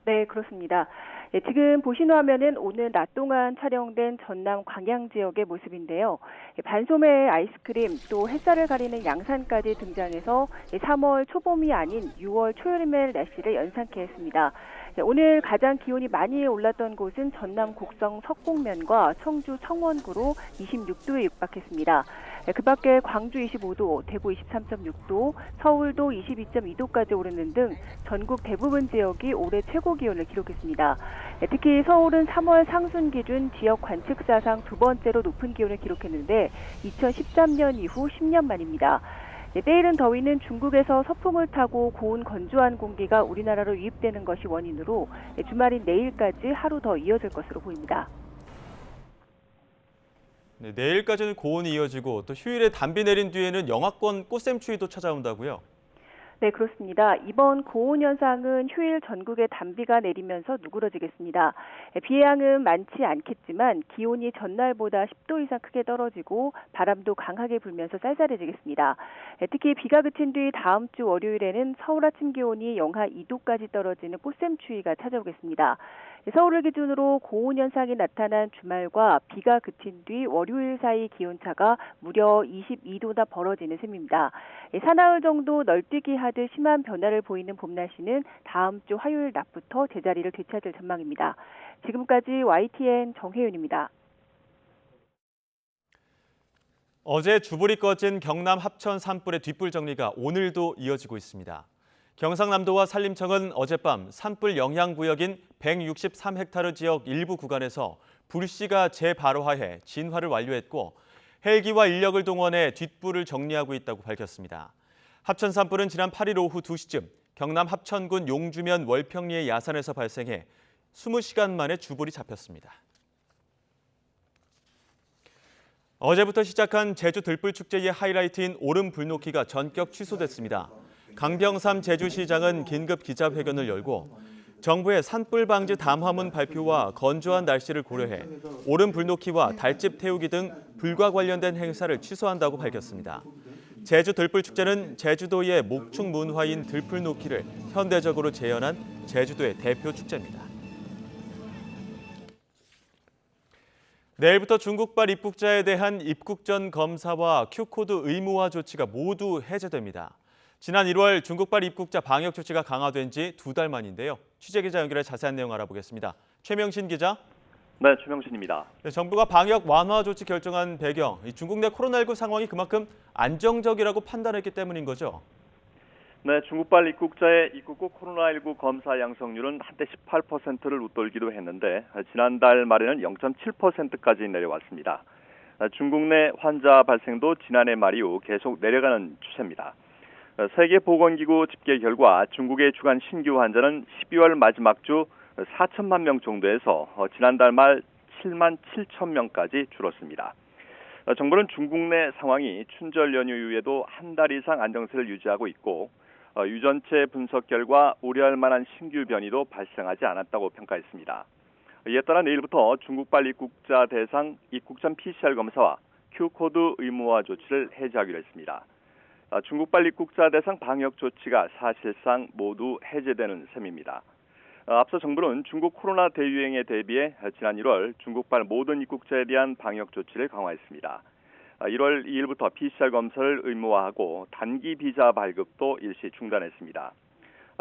네, 그렇습니다. 네, 지금 보시는 화면은 오늘 낮 동안 촬영된 전남 광양 지역의 모습인데요. 반소매 아이스크림 또 햇살을 가리는 양산까지 등장해서 3월 초봄이 아닌 6월 초여름의 날씨를 연상케 했습니다. 오늘 가장 기온이 많이 올랐던 곳은 전남 곡성 석곡면과 청주 청원구로 26도에 육박했습니다. 그 밖에 광주 25도, 대구 23.6도, 서울도 22.2도까지 오르는 등 전국 대부분 지역이 올해 최고 기온을 기록했습니다. 특히 서울은 3월 상순 기준 지역 관측사상 두 번째로 높은 기온을 기록했는데 2013년 이후 10년 만입니다. 때이른 더위는 중국에서 서풍을 타고 고온 건조한 공기가 우리나라로 유입되는 것이 원인으로 주말인 내일까지 하루 더 이어질 것으로 보입니다. 네, 내일까지는 고온이 이어지고 또 휴일에 단비 내린 뒤에는 영하권 꽃샘추위도 찾아온다고요? 네, 그렇습니다. 이번 고온 현상은 휴일 전국에 단비가 내리면서 누그러지겠습니다. 비의 양은 많지 않겠지만 기온이 전날보다 10도 이상 크게 떨어지고 바람도 강하게 불면서 쌀쌀해지겠습니다. 특히 비가 그친 뒤 다음 주 월요일에는 서울 아침 기온이 영하 2도까지 떨어지는 꽃샘추위가 찾아오겠습니다. 서울을 기준으로 고온 현상이 나타난 주말과 비가 그친 뒤 월요일 사이 기온차가 무려 22도나 벌어지는 셈입니다. 사나흘 정도 널뛰기 하듯 심한 변화를 보이는 봄 날씨는 다음 주 화요일 낮부터 제자리를 되찾을 전망입니다. 지금까지 YTN 정혜윤입니다. 어제 주불이 꺼진 경남 합천 산불의 뒷불 정리가 오늘도 이어지고 있습니다. 경상남도와 산림청은 어젯밤 산불 영향구역인 163헥타르 지역 일부 구간에서 불씨가 재발화해 진화를 완료했고 헬기와 인력을 동원해 뒷불을 정리하고 있다고 밝혔습니다. 합천 산불은 지난 8일 오후 2시쯤 경남 합천군 용주면 월평리의 야산에서 발생해 20시간 만에 주불이 잡혔습니다. 어제부터 시작한 제주 들불축제의 하이라이트인 오름 불놓기가 전격 취소됐습니다. 강병삼 제주시장은 긴급 기자회견을 열고 정부의 산불 방지 담화문 발표와 건조한 날씨를 고려해 오름 불놓기와 달집 태우기 등 불과 관련된 행사를 취소한다고 밝혔습니다. 제주 들불축제는 제주도의 목축 문화인 들불놓기를 현대적으로 재현한 제주도의 대표 축제입니다. 내일부터 중국발 입국자에 대한 입국 전 검사와 Q코드 의무화 조치가 모두 해제됩니다. 지난 1월 중국발 입국자 방역 조치가 강화된 지 2달 만인데요. 취재기자 연결해 자세한 내용 알아보겠습니다. 최명신 기자. 네, 최명신입니다. 네, 정부가 방역 완화 조치 결정한 배경, 중국 내 코로나19 상황이 그만큼 안정적이라고 판단했기 때문인 거죠? 네, 중국발 입국자의 입국 후 코로나19 검사 양성률은 한때 18%를 웃돌기도 했는데 지난달 말에는 0.7%까지 내려왔습니다. 중국 내 환자 발생도 지난해 말 이후 계속 내려가는 추세입니다. 세계보건기구 집계 결과 중국의 주간 신규 환자는 12월 마지막 주 4천만 명 정도에서 지난달 말 7만 7천 명까지 줄었습니다. 정부는 중국 내 상황이 춘절 연휴 이후에도 한 달 이상 안정세를 유지하고 있고 유전체 분석 결과 우려할 만한 신규 변이도 발생하지 않았다고 평가했습니다. 이에 따라 내일부터 중국발 입국자 대상 입국 전 PCR 검사와 Q코드 의무화 조치를 해제하기로 했습니다. 중국발 입국자 대상 방역 조치가 사실상 모두 해제되는 셈입니다. 앞서 정부는 중국 코로나 대유행에 대비해 지난 1월 중국발 모든 입국자에 대한 방역 조치를 강화했습니다. 1월 2일부터 PCR 검사를 의무화하고 단기 비자 발급도 일시 중단했습니다.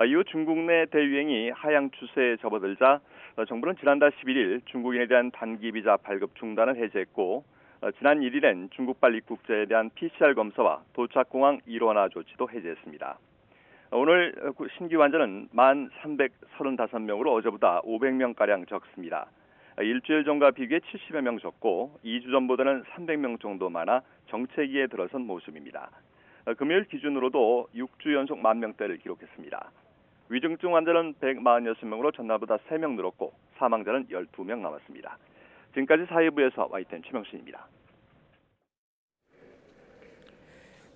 이후 중국 내 대유행이 하향 추세에 접어들자 정부는 지난달 11일 중국인에 대한 단기 비자 발급 중단을 해제했고 지난 1일엔 중국발 입국자에 대한 PCR 검사와 도착공항 일원화 조치도 해제했습니다. 오늘 신규 환자는 1,335명으로 어제보다 500명가량 적습니다. 일주일 전과 비교해 70여 명 적고 2주 전보다는 300명 정도 많아 정체기에 들어선 모습입니다. 금요일 기준으로도 6주 연속 10,000명대를 기록했습니다. 위중증 환자는 146명으로 전날보다 3명 늘었고 사망자는 12명 남았습니다. 지금까지 사회부에서 YTN 최명신입니다.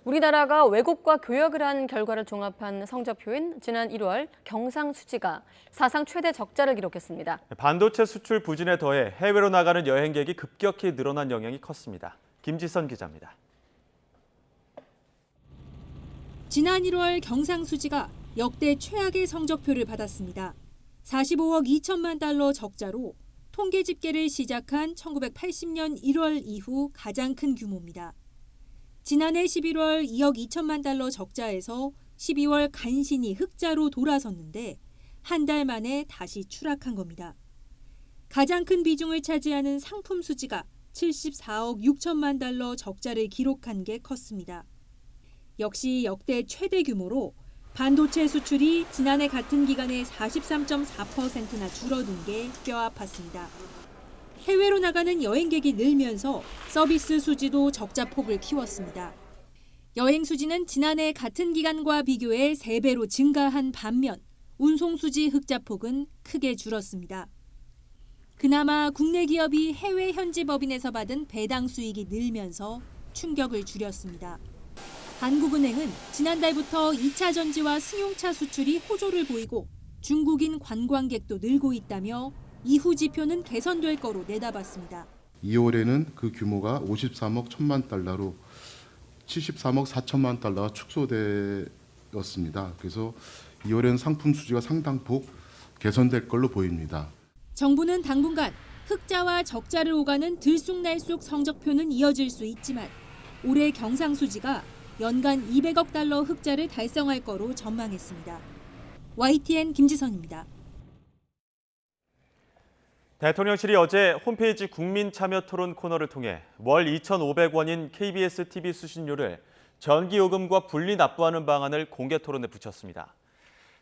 우리나라가 외국과 교역을 한 결과를 종합한 성적표인 지난 1월 경상수지가 사상 최대 적자를 기록했습니다. 반도체 수출 부진에 더해 해외로 나가는 여행객이 급격히 늘어난 영향이 컸습니다. 김지선 기자입니다. 지난 1월 경상수지가 역대 최악의 성적표를 받았습니다. 45억 2천만 달러 적자로 통계 집계를 시작한 1980년 1월 이후 가장 큰 규모입니다. 지난해 11월 2억 2천만 달러 적자에서 12월 간신히 흑자로 돌아섰는데 한 달 만에 다시 추락한 겁니다. 가장 큰 비중을 차지하는 상품 수지가 74억 6천만 달러 적자를 기록한 게 컸습니다. 역시 역대 최대 규모로 반도체 수출이 지난해 같은 기간에 43.4%나 줄어든 게 뼈아팠습니다. 해외로 나가는 여행객이 늘면서 서비스 수지도 적자폭을 키웠습니다. 여행 수지는 지난해 같은 기간과 비교해 3배로 증가한 반면 운송 수지 흑자폭은 크게 줄었습니다. 그나마 국내 기업이 해외 현지 법인에서 받은 배당 수익이 늘면서 충격을 줄였습니다. 한국은행은 지난달부터 2차 전지와 승용차 수출이 호조를 보이고 중국인 관광객도 늘고 있다며 이후 지표는 개선될 거로 내다봤습니다. 2월에는 그 규모가 53억 1천만 달러로 73억 4천만 달러가 축소되었습니다. 그래서 2월에는 상품 수지가 상당폭 개선될 걸로 보입니다. 정부는 당분간 흑자와 적자를 오가는 들쑥날쑥 성적표는 이어질 수 있지만 올해 경상수지가 연간 200억 달러 흑자를 달성할 거로 전망했습니다. YTN 김지선입니다. 대통령실이 어제 홈페이지 국민참여토론 코너를 통해 월 2,500원인 KBS TV 수신료를 전기요금과 분리 납부하는 방안을 공개 토론에 붙였습니다.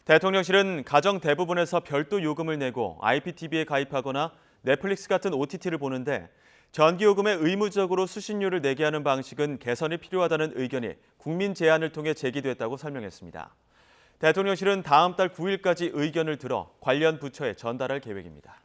대통령실은 가정 대부분에서 별도 요금을 내고 IPTV에 가입하거나 넷플릭스 같은 OTT를 보는데 전기요금에 의무적으로 수신료를 내게 하는 방식은 개선이 필요하다는 의견이 국민 제안을 통해 제기됐다고 설명했습니다. 대통령실은 다음 달 9일까지 의견을 들어 관련 부처에 전달할 계획입니다.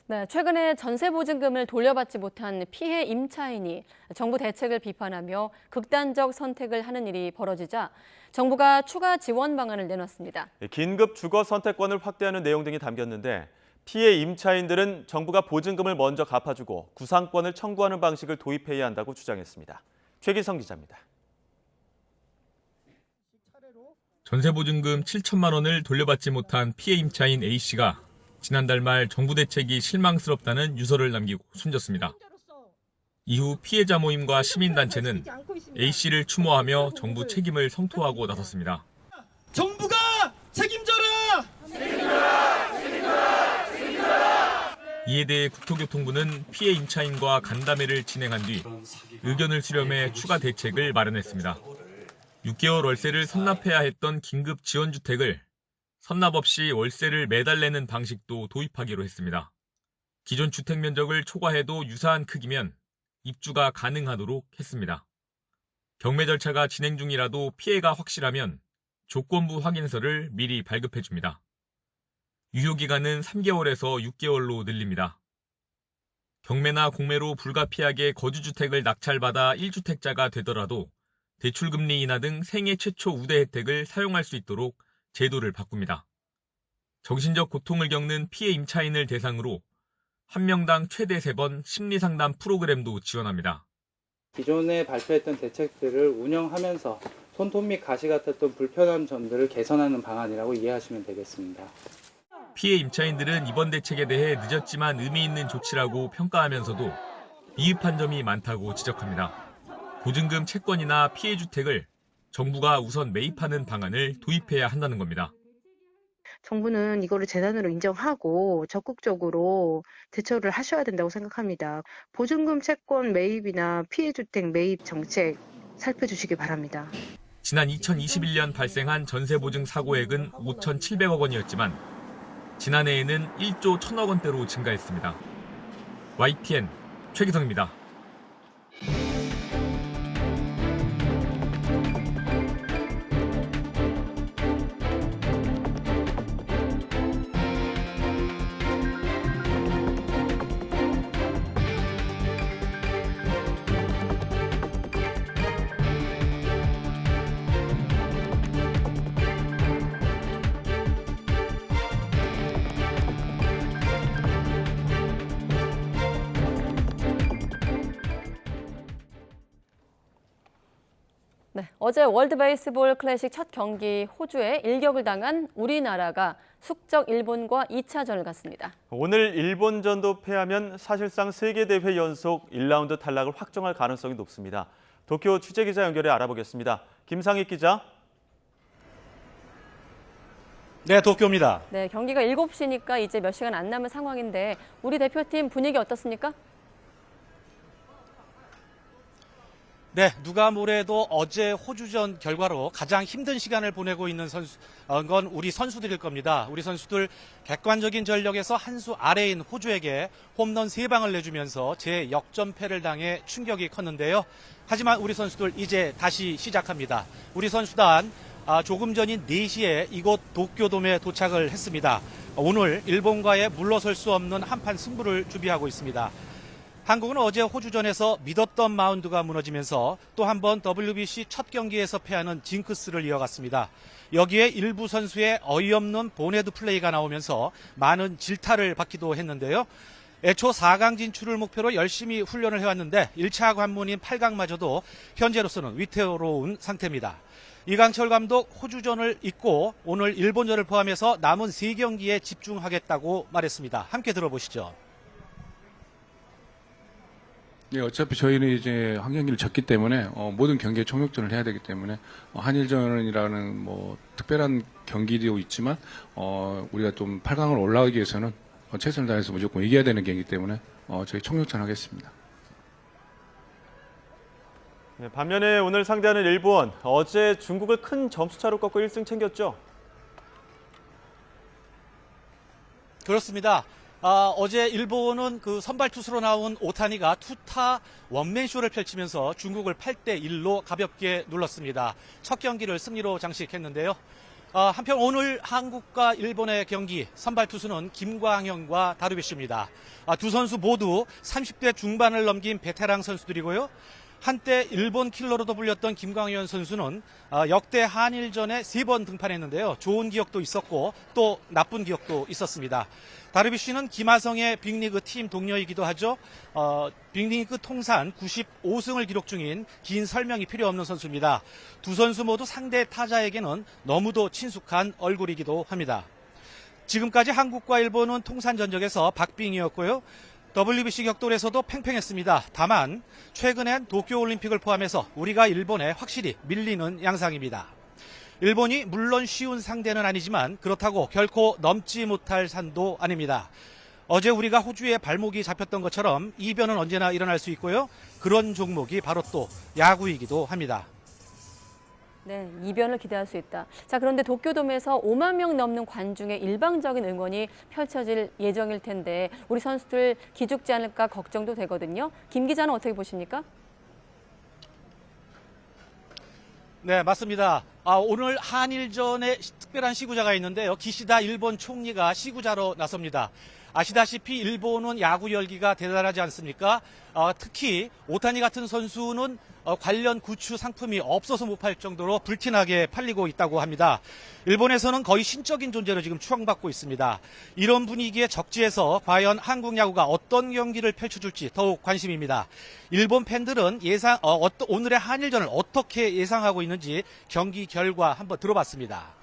네, 최근에 전세보증금을 돌려받지 못한 피해 임차인이 정부 대책을 비판하며 극단적 선택을 하는 일이 벌어지자 정부가 추가 지원 방안을 내놨습니다. 긴급 주거 선택권을 확대하는 내용 등이 담겼는데 피해 임차인들은 정부가 보증금을 먼저 갚아주고 구상권을 청구하는 방식을 도입해야 한다고 주장했습니다. 최기성 기자입니다. 전세보증금 7천만 원을 돌려받지 못한 피해 임차인 A씨가 지난달 말 정부 대책이 실망스럽다는 유서를 남기고 숨졌습니다. 이후 피해자 모임과 시민단체는 A씨를 추모하며 정부 책임을 성토하고 나섰습니다. 정부가 책임져라! 이에 대해 국토교통부는 피해 임차인과 간담회를 진행한 뒤 의견을 수렴해 추가 대책을 마련했습니다. 6개월 월세를 선납해야 했던 긴급 지원주택을 선납 없이 월세를 매달 내는 방식도 도입하기로 했습니다. 기존 주택 면적을 초과해도 유사한 크기면 입주가 가능하도록 했습니다. 경매 절차가 진행 중이라도 피해가 확실하면 조건부 확인서를 미리 발급해줍니다. 유효기간은 3개월에서 6개월로 늘립니다. 경매나 공매로 불가피하게 거주주택을 낙찰받아 1주택자가 되더라도 대출금리 인하 등 생애 최초 우대 혜택을 사용할 수 있도록 제도를 바꿉니다. 정신적 고통을 겪는 피해 임차인을 대상으로 한 명당 최대 3번 심리상담 프로그램도 지원합니다. 기존에 발표했던 대책들을 운영하면서 손톱 및 가시 같았던 불편한 점들을 개선하는 방안이라고 이해하시면 되겠습니다. 피해 임차인들은 이번 대책에 대해 늦었지만 의미 있는 조치라고 평가하면서도 미흡한 점이 많다고 지적합니다. 보증금 채권이나 피해 주택을 정부가 우선 매입하는 방안을 도입해야 한다는 겁니다. 정부는 이거를 재난으로 인정하고 적극적으로 대처를 하셔야 된다고 생각합니다. 보증금 채권 매입이나 피해주택 매입 정책 살펴주시기 바랍니다. 지난 2021년 발생한 전세보증 사고액은 5,700억 원이었지만 지난해에는 1조 1,000억 원대로 증가했습니다. YTN 최기성입니다. 네, 어제 월드 베이스볼 클래식 첫 경기 호주에 일격을 당한 우리나라가 숙적 일본과 2차전을 갔습니다. 오늘 일본전도 패하면 사실상 세계대회 연속 1라운드 탈락을 확정할 가능성이 높습니다. 도쿄 취재기자 연결해 알아보겠습니다. 김상익 기자. 네, 도쿄입니다. 네, 경기가 7시니까 이제 몇 시간 안 남은 상황인데 우리 대표팀 분위기 어떻습니까? 네, 누가 뭐래도 어제 호주전 결과로 가장 힘든 시간을 보내고 있는 건 우리 선수들일 겁니다. 우리 선수들 객관적인 전력에서 한 수 아래인 호주에게 홈런 3방을 내주면서 재역전패를 당해 충격이 컸는데요. 하지만 우리 선수들 이제 다시 시작합니다. 우리 선수단 조금 전인 4시에 이곳 도쿄돔에 도착을 했습니다. 오늘 일본과의 물러설 수 없는 한판 승부를 준비하고 있습니다. 한국은 어제 호주전에서 믿었던 마운드가 무너지면서 또 한 번 WBC 첫 경기에서 패하는 징크스를 이어갔습니다. 여기에 일부 선수의 어이없는 본헤드 플레이가 나오면서 많은 질타를 받기도 했는데요. 애초 4강 진출을 목표로 열심히 훈련을 해왔는데 1차 관문인 8강마저도 현재로서는 위태로운 상태입니다. 이강철 감독 호주전을 잊고 오늘 일본전을 포함해서 남은 3경기에 집중하겠다고 말했습니다. 함께 들어보시죠. 네, 어차피 저희는 이제 한 경기를 졌기 때문에 모든 경기에 총력전을 해야 되기 때문에 한일전이라는 뭐 특별한 경기도 있지만 우리가 좀 8강을 올라가기 위해서는 최선을 다해서 무조건 이겨야 되는 경기이기 때문에 저희 총력전 하겠습니다. 네, 반면에 오늘 상대하는 일본, 어제 중국을 큰 점수차로 꺾고 1승 챙겼죠? 그렇습니다. 어제 일본은 그 선발 투수로 나온 오타니가 투타 원맨쇼를 펼치면서 중국을 8대1로 가볍게 눌렀습니다. 첫 경기를 승리로 장식했는데요. 한편 오늘 한국과 일본의 경기 선발 투수는 김광현과 다루비쉬입니다. 두 선수 모두 30대 중반을 넘긴 베테랑 선수들이고요. 한때 일본 킬러로도 불렸던 김광현 선수는 역대 한일전에 3번 등판했는데요. 좋은 기억도 있었고 또 나쁜 기억도 있었습니다. 다루비쉬는 김하성의 빅리그 팀 동료이기도 하죠. 빅리그 통산 95승을 기록 중인 긴 설명이 필요 없는 선수입니다. 두 선수 모두 상대 타자에게는 너무도 친숙한 얼굴이기도 합니다. 지금까지 한국과 일본은 통산 전적에서 박빙이었고요. WBC 격돌에서도 팽팽했습니다. 다만 최근엔 도쿄올림픽을 포함해서 우리가 일본에 확실히 밀리는 양상입니다. 일본이 물론 쉬운 상대는 아니지만 그렇다고 결코 넘지 못할 산도 아닙니다. 어제 우리가 호주에 발목이 잡혔던 것처럼 이변은 언제나 일어날 수 있고요. 그런 종목이 바로 또 야구이기도 합니다. 네, 이변을 기대할 수 있다. 자, 그런데 도쿄돔에서 5만 명 넘는 관중의 일방적인 응원이 펼쳐질 예정일 텐데 우리 선수들 기죽지 않을까 걱정도 되거든요. 김 기자는 어떻게 보십니까? 네, 맞습니다. 오늘 한일전에 특별한 시구자가 있는데요. 기시다 일본 총리가 시구자로 나섭니다. 아시다시피 일본은 야구 열기가 대단하지 않습니까? 특히 오타니 같은 선수는 관련 굿즈 상품이 없어서 못 팔 정도로 불티나게 팔리고 있다고 합니다. 일본에서는 거의 신적인 존재로 지금 추앙받고 있습니다. 이런 분위기에 적지에서 과연 한국 야구가 어떤 경기를 펼쳐줄지 더욱 관심입니다. 일본 팬들은 오늘의 한일전을 어떻게 예상하고 있는지 경기 결과 한번 들어봤습니다.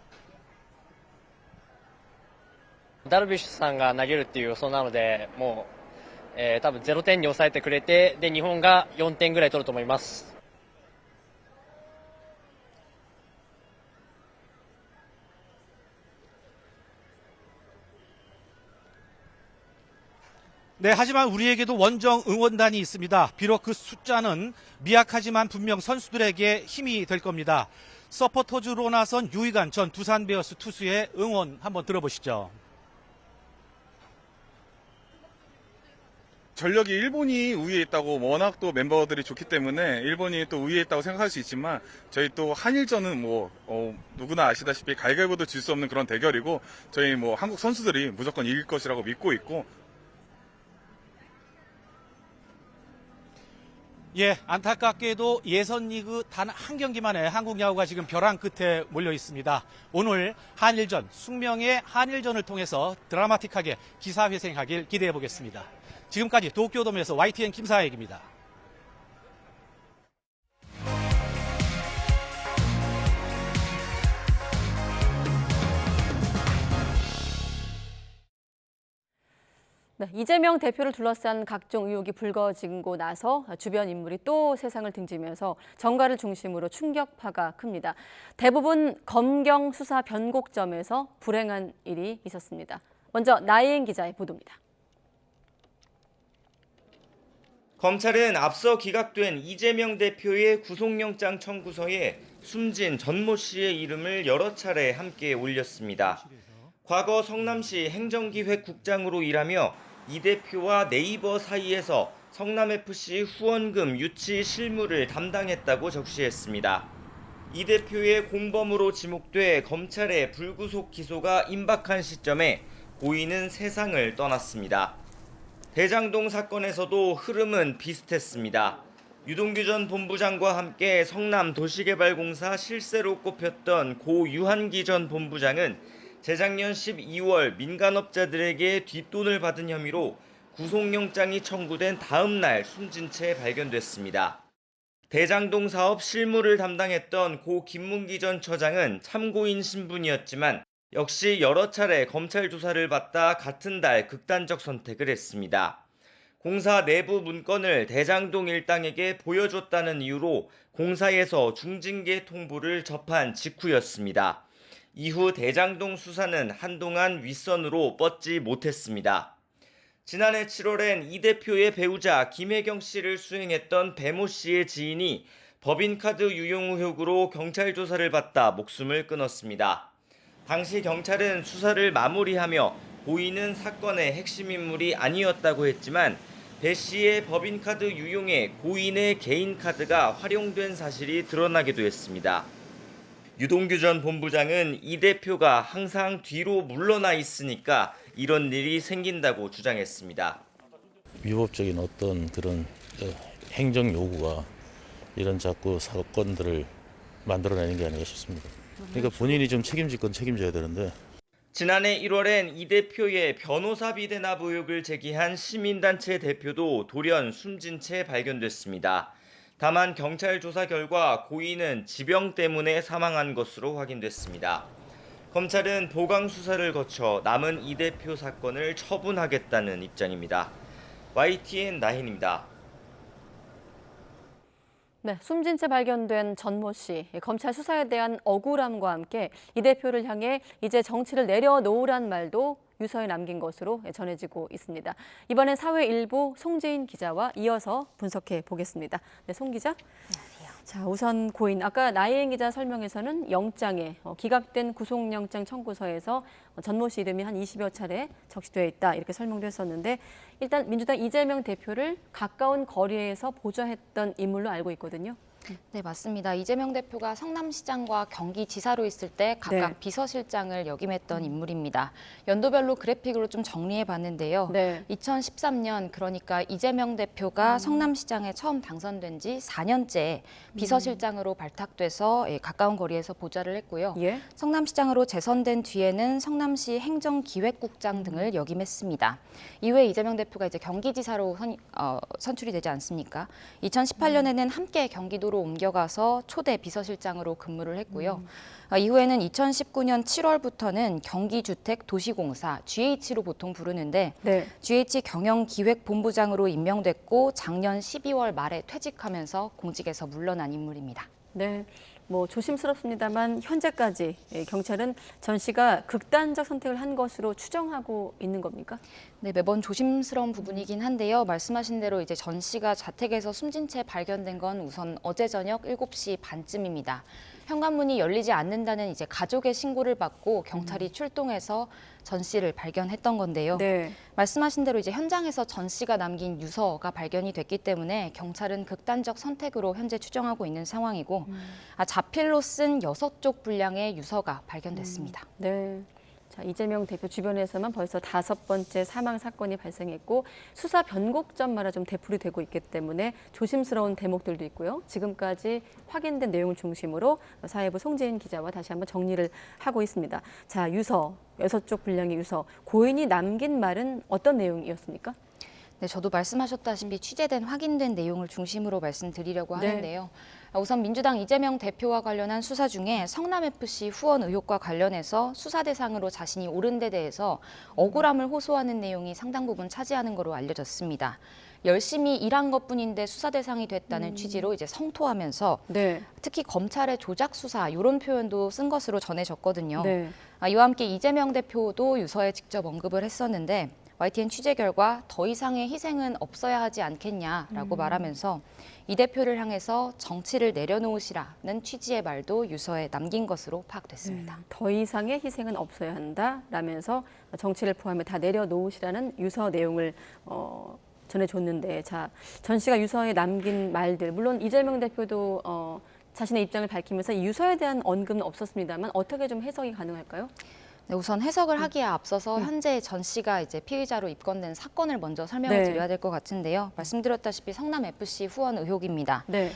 ダルビッシュさんが投げるっていう予想なので、もう、多分0点に抑えてくれて、で日本が4点ぐらい取ると思います。 네, 하지만 우리에게도 원정 응원단이 있습니다. 비록 그 숫자는 미약하지만 분명 선수들에게 힘이 될 겁니다. 서포터즈로 나선 유희관 전 두산 베어스 투수의 응원 한번 들어보시죠. 전력이 일본이 우위에 있다고 워낙 또 멤버들이 좋기 때문에 일본이 또 우위에 있다고 생각할 수 있지만 저희 또 한일전은 뭐 누구나 아시다시피 가위바위보도 질 수 없는 그런 대결이고 저희 뭐 한국 선수들이 무조건 이길 것이라고 믿고 있고 예, 안타깝게도 예선 리그 단 한 경기만에 한국 야구가 지금 벼랑 끝에 몰려 있습니다. 오늘 한일전, 숙명의 한일전을 통해서 드라마틱하게 기사회생하길 기대해 보겠습니다. 지금까지 도쿄돔에서 YTN 김사익입니다. 네, 이재명 대표를 둘러싼 각종 의혹이 불거지고 나서 주변 인물이 또 세상을 등지면서 정가를 중심으로 충격파가 큽니다. 대부분 검경 수사 변곡점에서 불행한 일이 있었습니다. 먼저 나혜인 기자의 보도입니다. 검찰은 앞서 기각된 이재명 대표의 구속영장 청구서에 숨진 전모 씨의 이름을 여러 차례 함께 올렸습니다. 과거 성남시 행정기획국장으로 일하며 이 대표와 네이버 사이에서 성남FC 후원금 유치 실무를 담당했다고 적시했습니다. 이 대표의 공범으로 지목돼 검찰의 불구속 기소가 임박한 시점에 고인은 세상을 떠났습니다. 대장동 사건에서도 흐름은 비슷했습니다. 유동규 전 본부장과 함께 성남도시개발공사 실세로 꼽혔던 고 유한기 전 본부장은 재작년 12월 민간업자들에게 뒷돈을 받은 혐의로 구속영장이 청구된 다음 날 숨진 채 발견됐습니다. 대장동 사업 실무를 담당했던 고 김문기 전 처장은 참고인 신분이었지만 역시 여러 차례 검찰 조사를 받다 같은 달 극단적 선택을 했습니다. 공사 내부 문건을 대장동 일당에게 보여줬다는 이유로 공사에서 중징계 통보를 접한 직후였습니다. 이후 대장동 수사는 한동안 윗선으로 뻗지 못했습니다. 지난해 7월엔 이 대표의 배우자 김혜경 씨를 수행했던 배모 씨의 지인이 법인카드 유용 의혹으로 경찰 조사를 받다 목숨을 끊었습니다. 당시 경찰은 수사를 마무리하며 고인은 사건의 핵심 인물이 아니었다고 했지만 배 씨의 법인카드 유용에 고인의 개인 카드가 활용된 사실이 드러나기도 했습니다. 유동규 전 본부장은 이 대표가 항상 뒤로 물러나 있으니까 이런 일이 생긴다고 주장했습니다. 위법적인 어떤 그런 행정 요구가 이런 자꾸 사건들을 만들어내는 게 아닌가 싶습니다. 그러니까 본인이 좀 책임질 건 책임져야 되는데. 지난해 1월엔 이 대표의 변호사비 대납 의혹을 제기한 시민단체 대표도 돌연 숨진 채 발견됐습니다. 다만 경찰 조사 결과 고인은 지병 때문에 사망한 것으로 확인됐습니다. 검찰은 보강 수사를 거쳐 남은 이 대표 사건을 처분하겠다는 입장입니다. YTN 나힌입니다. 네, 숨진 채 발견된 전모 씨. 검찰 수사에 대한 억울함과 함께 이 대표를 향해 이제 정치를 내려놓으란 말도 유서에 남긴 것으로 전해지고 있습니다. 이번엔 사회 일부 송재인 기자와 이어서 분석해 보겠습니다. 네, 송 기자. 안녕하세요. 자, 우선 고인. 아까 나혜인 기자 설명에서는 영장에 기각된 구속영장 청구서에서 전모 씨 이름이 한 20여 차례 적시되어 있다 이렇게 설명도 했었는데 일단 민주당 이재명 대표를 가까운 거리에서 보좌했던 인물로 알고 있거든요. 네, 맞습니다. 이재명 대표가 성남시장과 경기지사로 있을 때 각각 네. 비서실장을 역임했던 인물입니다. 연도별로 그래픽으로 좀 정리해 봤는데요. 네. 2013년 그러니까 이재명 대표가 성남시장에 처음 당선된 지 4년째 비서실장으로 발탁돼서 가까운 거리에서 보좌를 했고요. 예. 성남시장으로 재선된 뒤에는 성남시 행정기획국장 등을 역임했습니다. 이후에 이재명 대표가 이제 경기지사로 선출이 되지 않습니까? 2018년에는 함께 경기도로 옮겨가서 초대 비서실장으로 근무를 했고요. 이후에는 2019년 7월부터는 경기주택도시공사 GH로 보통 부르는데 네. GH 경영기획본부장으로 임명됐고 작년 12월 말에 퇴직하면서 공직에서 물러난 인물입니다. 네. 뭐 조심스럽습니다만 현재까지 경찰은 전 씨가 극단적 선택을 한 것으로 추정하고 있는 겁니까? 네, 매번 조심스러운 부분이긴 한데요. 말씀하신 대로 이제 전 씨가 자택에서 숨진 채 발견된 건 우선 어제 저녁 7시 반쯤입니다. 현관문이 열리지 않는다는 이제 가족의 신고를 받고 경찰이 출동해서 전 씨를 발견했던 건데요. 네. 말씀하신 대로 이제 현장에서 전 씨가 남긴 유서가 발견이 됐기 때문에 경찰은 극단적 선택으로 현재 추정하고 있는 상황이고 자필로 쓴 6쪽 분량의 유서가 발견됐습니다. 네. 자, 이재명 대표 주변에서만 벌써 5번째 사망 사건이 발생했고 수사 변곡점마다 좀 되풀이 되고 있기 때문에 조심스러운 대목들도 있고요. 지금까지 확인된 내용을 중심으로 사회부 송재인 기자와 다시 한번 정리를 하고 있습니다. 자, 유서, 6쪽 분량의 유서. 고인이 남긴 말은 어떤 내용이었습니까? 네, 저도 말씀하셨다시피 취재된 확인된 내용을 중심으로 말씀드리려고 네. 하는데요. 우선 민주당 이재명 대표와 관련한 수사 중에 성남FC 후원 의혹과 관련해서 수사 대상으로 자신이 오른 데 대해서 억울함을 호소하는 내용이 상당 부분 차지하는 것으로 알려졌습니다. 열심히 일한 것뿐인데 수사 대상이 됐다는 취지로 이제 성토하면서 네. 특히 검찰의 조작 수사 이런 표현도 쓴 것으로 전해졌거든요. 네. 이와 함께 이재명 대표도 유서에 직접 언급을 했었는데 YTN 취재 결과 더 이상의 희생은 없어야 하지 않겠냐라고 말하면서 이 대표를 향해서 정치를 내려놓으시라는 취지의 말도 유서에 남긴 것으로 파악됐습니다. 더 이상의 희생은 없어야 한다라면서 정치를 포함해 다 내려놓으시라는 유서 내용을 전해줬는데, 자, 전 씨가 유서에 남긴 말들, 물론 이재명 대표도 자신의 입장을 밝히면서 이 유서에 대한 언급은 없었습니다만 어떻게 좀 해석이 가능할까요? 네, 우선 해석을 하기에 앞서서 현재 전 씨가 이제 피의자로 입건된 사건을 먼저 설명을 네. 드려야 될 것 같은데요. 말씀드렸다시피 성남FC 후원 의혹입니다. 네.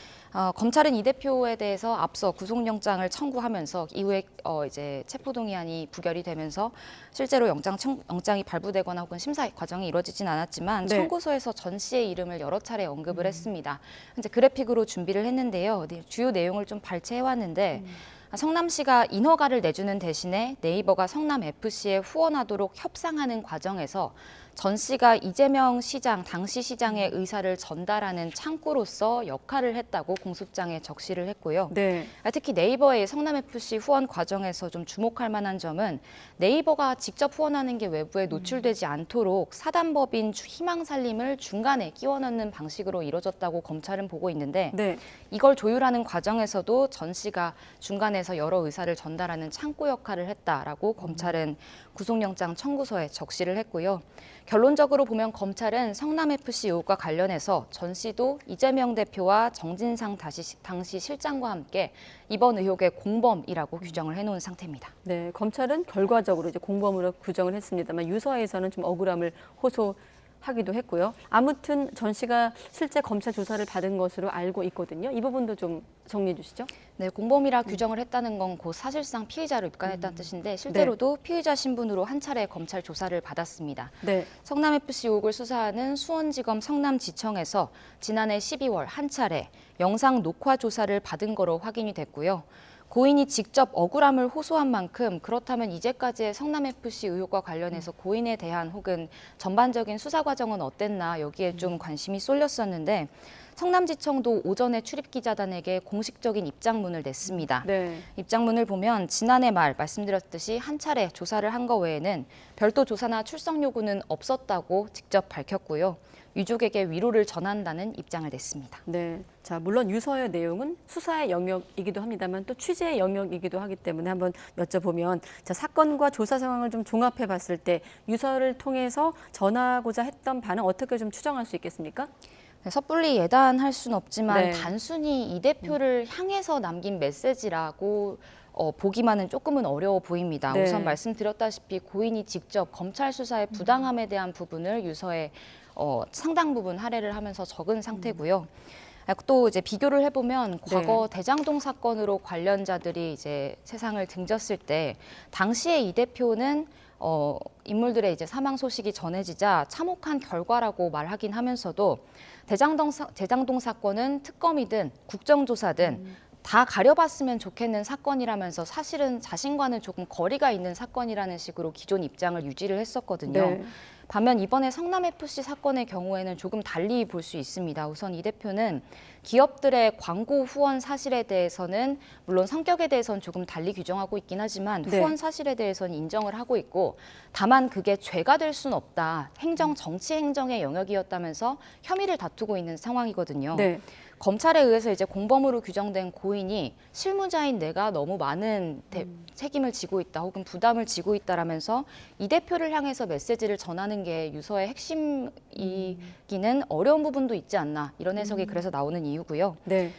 검찰은 이 대표에 대해서 앞서 구속영장을 청구하면서 이후에 이제 체포동의안이 부결이 되면서 실제로 영장이 발부되거나 혹은 심사 과정이 이루어지진 않았지만 네. 청구서에서 전 씨의 이름을 여러 차례 언급을 했습니다. 이제 그래픽으로 준비를 했는데요. 주요 내용을 좀 발췌해왔는데 성남시가 인허가를 내주는 대신에 네이버가 성남FC에 후원하도록 협상하는 과정에서 전 씨가 이재명 시장, 당시 시장의 의사를 전달하는 창구로서 역할을 했다고 공소장에 적시를 했고요. 네. 특히 네이버의 성남FC 후원 과정에서 좀 주목할 만한 점은 네이버가 직접 후원하는 게 외부에 노출되지 않도록 사단법인 희망살림을 중간에 끼워 넣는 방식으로 이루어졌다고 검찰은 보고 있는데 네. 이걸 조율하는 과정에서도 전 씨가 중간에서 여러 의사를 전달하는 창구 역할을 했다라고 검찰은 구속영장 청구서에 적시를 했고요. 결론적으로 보면 검찰은 성남FC 의혹과 관련해서 전 씨도 이재명 대표와 정진상 당시 실장과 함께 이번 의혹의 공범이라고 규정을 해놓은 상태입니다. 네, 검찰은 결과적으로 이제 공범으로 규정을 했습니다만 유서에서는 좀 억울함을 호소하기도 했고요. 아무튼 전 씨가 실제 검찰 조사를 받은 것으로 알고 있거든요. 이 부분도 좀 정리해 주시죠. 네, 공범이라 규정을 했다는 건 곧 사실상 피의자로 입건했다는 뜻인데 실제로도 피의자 신분으로 한 차례 검찰 조사를 받았습니다. 네. 성남FC 의혹을 수사하는 수원지검 성남지청에서 지난해 12월 한 차례 영상 녹화 조사를 받은 거로 확인이 됐고요. 고인이 직접 억울함을 호소한 만큼 그렇다면 이제까지의 성남FC 의혹과 관련해서 고인에 대한 혹은 전반적인 수사 과정은 어땠나 여기에 좀 관심이 쏠렸었는데 성남지청도 오전에 출입기자단에게 공식적인 입장문을 냈습니다. 네. 입장문을 보면 지난해 말 말씀드렸듯이 한 차례 조사를 한 거 외에는 별도 조사나 출석 요구는 없었다고 직접 밝혔고요. 유족에게 위로를 전한다는 입장을 냈습니다. 네, 자 물론 유서의 내용은 수사의 영역이기도 합니다만 또 취재의 영역이기도 하기 때문에 한번 여쭤보면 자 사건과 조사 상황을 좀 종합해 봤을 때 유서를 통해서 전하고자 했던 바는 어떻게 좀 추정할 수 있겠습니까? 네, 섣불리 예단할 수는 없지만 네. 단순히 이 대표를 향해서 남긴 메시지라고 보기만은 조금은 어려워 보입니다. 네. 우선 말씀드렸다시피 고인이 직접 검찰 수사의 부당함에 대한 부분을 유서에 상당 부분 할애를 하면서 적은 상태고요. 또 이제 비교를 해보면 과거 대장동 사건으로 관련자들이 이제 세상을 등졌을 때 당시에 이 대표는 인물들의 이제 사망 소식이 전해지자 참혹한 결과라고 말하긴 하면서도 대장동 사건은 특검이든 국정조사든 다 가려봤으면 좋겠는 사건이라면서 사실은 자신과는 조금 거리가 있는 사건이라는 식으로 기존 입장을 유지를 했었거든요. 네. 반면 이번에 성남FC 사건의 경우에는 조금 달리 볼 수 있습니다. 우선 이 대표는 기업들의 광고 후원 사실에 대해서는 물론 성격에 대해서는 조금 달리 규정하고 있긴 하지만 네. 후원 사실에 대해서는 인정을 하고 있고 다만 그게 죄가 될 수는 없다. 정치 행정의 영역이었다면서 혐의를 다투고 있는 상황이거든요. 네. 검찰에 의해서 이제 공범으로 규정된 고인이 실무자인 내가 너무 많은 책임을 지고 있다 혹은 부담을 지고 있다라면서 이 대표를 향해서 메시지를 전하는 게 유서의 핵심이기는 어려운 부분도 있지 않나 이런 해석이 그래서 나오는 이유고요. 네.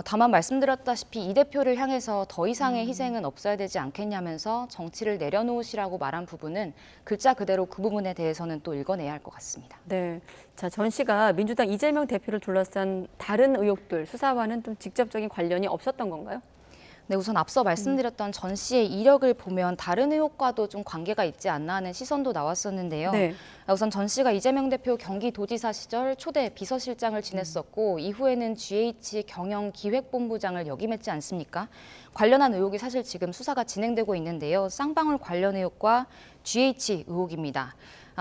다만 말씀드렸다시피 이 대표를 향해서 더 이상의 희생은 없어야 되지 않겠냐면서 정치를 내려놓으시라고 말한 부분은 글자 그대로 그 부분에 대해서는 또 읽어내야 할 것 같습니다. 네. 자, 전 씨가 민주당 이재명 대표를 둘러싼 다른 의혹들 수사와는 좀 직접적인 관련이 없었던 건가요? 네, 우선 앞서 말씀드렸던 전 씨의 이력을 보면 다른 의혹과도 좀 관계가 있지 않나 하는 시선도 나왔었는데요. 네. 우선 전 씨가 이재명 대표 경기도지사 시절 초대 비서실장을 지냈었고 이후에는 GH 경영기획본부장을 역임했지 않습니까? 관련한 의혹이 사실 지금 수사가 진행되고 있는데요. 쌍방울 관련 의혹과 GH 의혹입니다.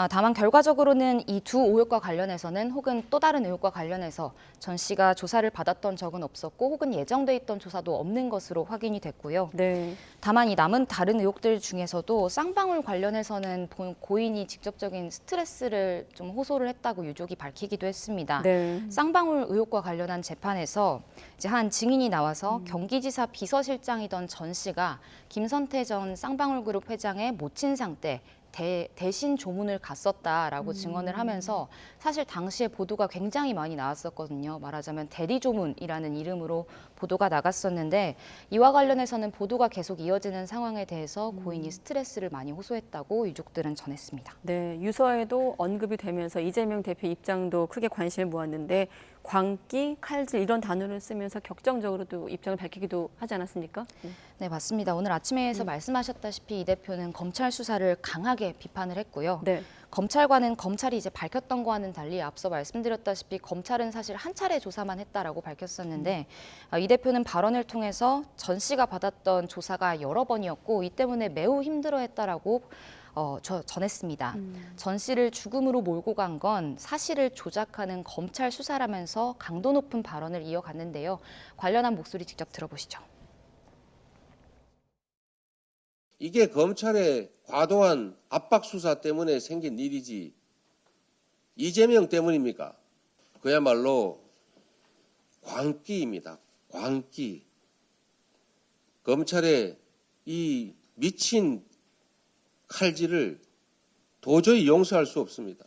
다만 결과적으로는 이 두 의혹과 관련해서는 혹은 또 다른 의혹과 관련해서 전 씨가 조사를 받았던 적은 없었고 혹은 예정돼 있던 조사도 없는 것으로 확인이 됐고요. 네. 다만 이 남은 다른 의혹들 중에서도 쌍방울 관련해서는 고인이 직접적인 스트레스를 좀 호소를 했다고 유족이 밝히기도 했습니다. 네. 쌍방울 의혹과 관련한 재판에서 이제 한 증인이 나와서 경기지사 비서실장이던 전 씨가 김선태 전 쌍방울그룹 회장의 모친상 때 대신 조문을 갔었다라고 증언을 하면서 사실 당시에 보도가 굉장히 많이 나왔었거든요. 말하자면 대리조문이라는 이름으로 보도가 나갔었는데 이와 관련해서는 보도가 계속 이어지는 상황에 대해서 고인이 스트레스를 많이 호소했다고 유족들은 전했습니다. 네, 유서에도 언급이 되면서 이재명 대표 입장도 크게 관심을 모았는데 광기, 칼질 이런 단어를 쓰면서 격정적으로도 입장을 밝히기도 하지 않았습니까? 네, 맞습니다. 오늘 아침에서 말씀하셨다시피 이 대표는 검찰 수사를 강하게 비판을 했고요. 네. 검찰과는 검찰이 이제 밝혔던 거와는 달리 앞서 말씀드렸다시피 검찰은 사실 한 차례 조사만 했다라고 밝혔었는데 이 대표는 발언을 통해서 전 씨가 받았던 조사가 여러 번이었고 이 때문에 매우 힘들어했다라고 전했습니다. 전 씨를 죽음으로 몰고 간 건 사실을 조작하는 검찰 수사라면서 강도 높은 발언을 이어갔는데요. 관련한 목소리 직접 들어보시죠. 이게 검찰의 과도한 압박 수사 때문에 생긴 일이지 이재명 때문입니까? 그야말로 광기입니다. 광기. 검찰의 이 미친 칼질을 도저히 용서할 수 없습니다.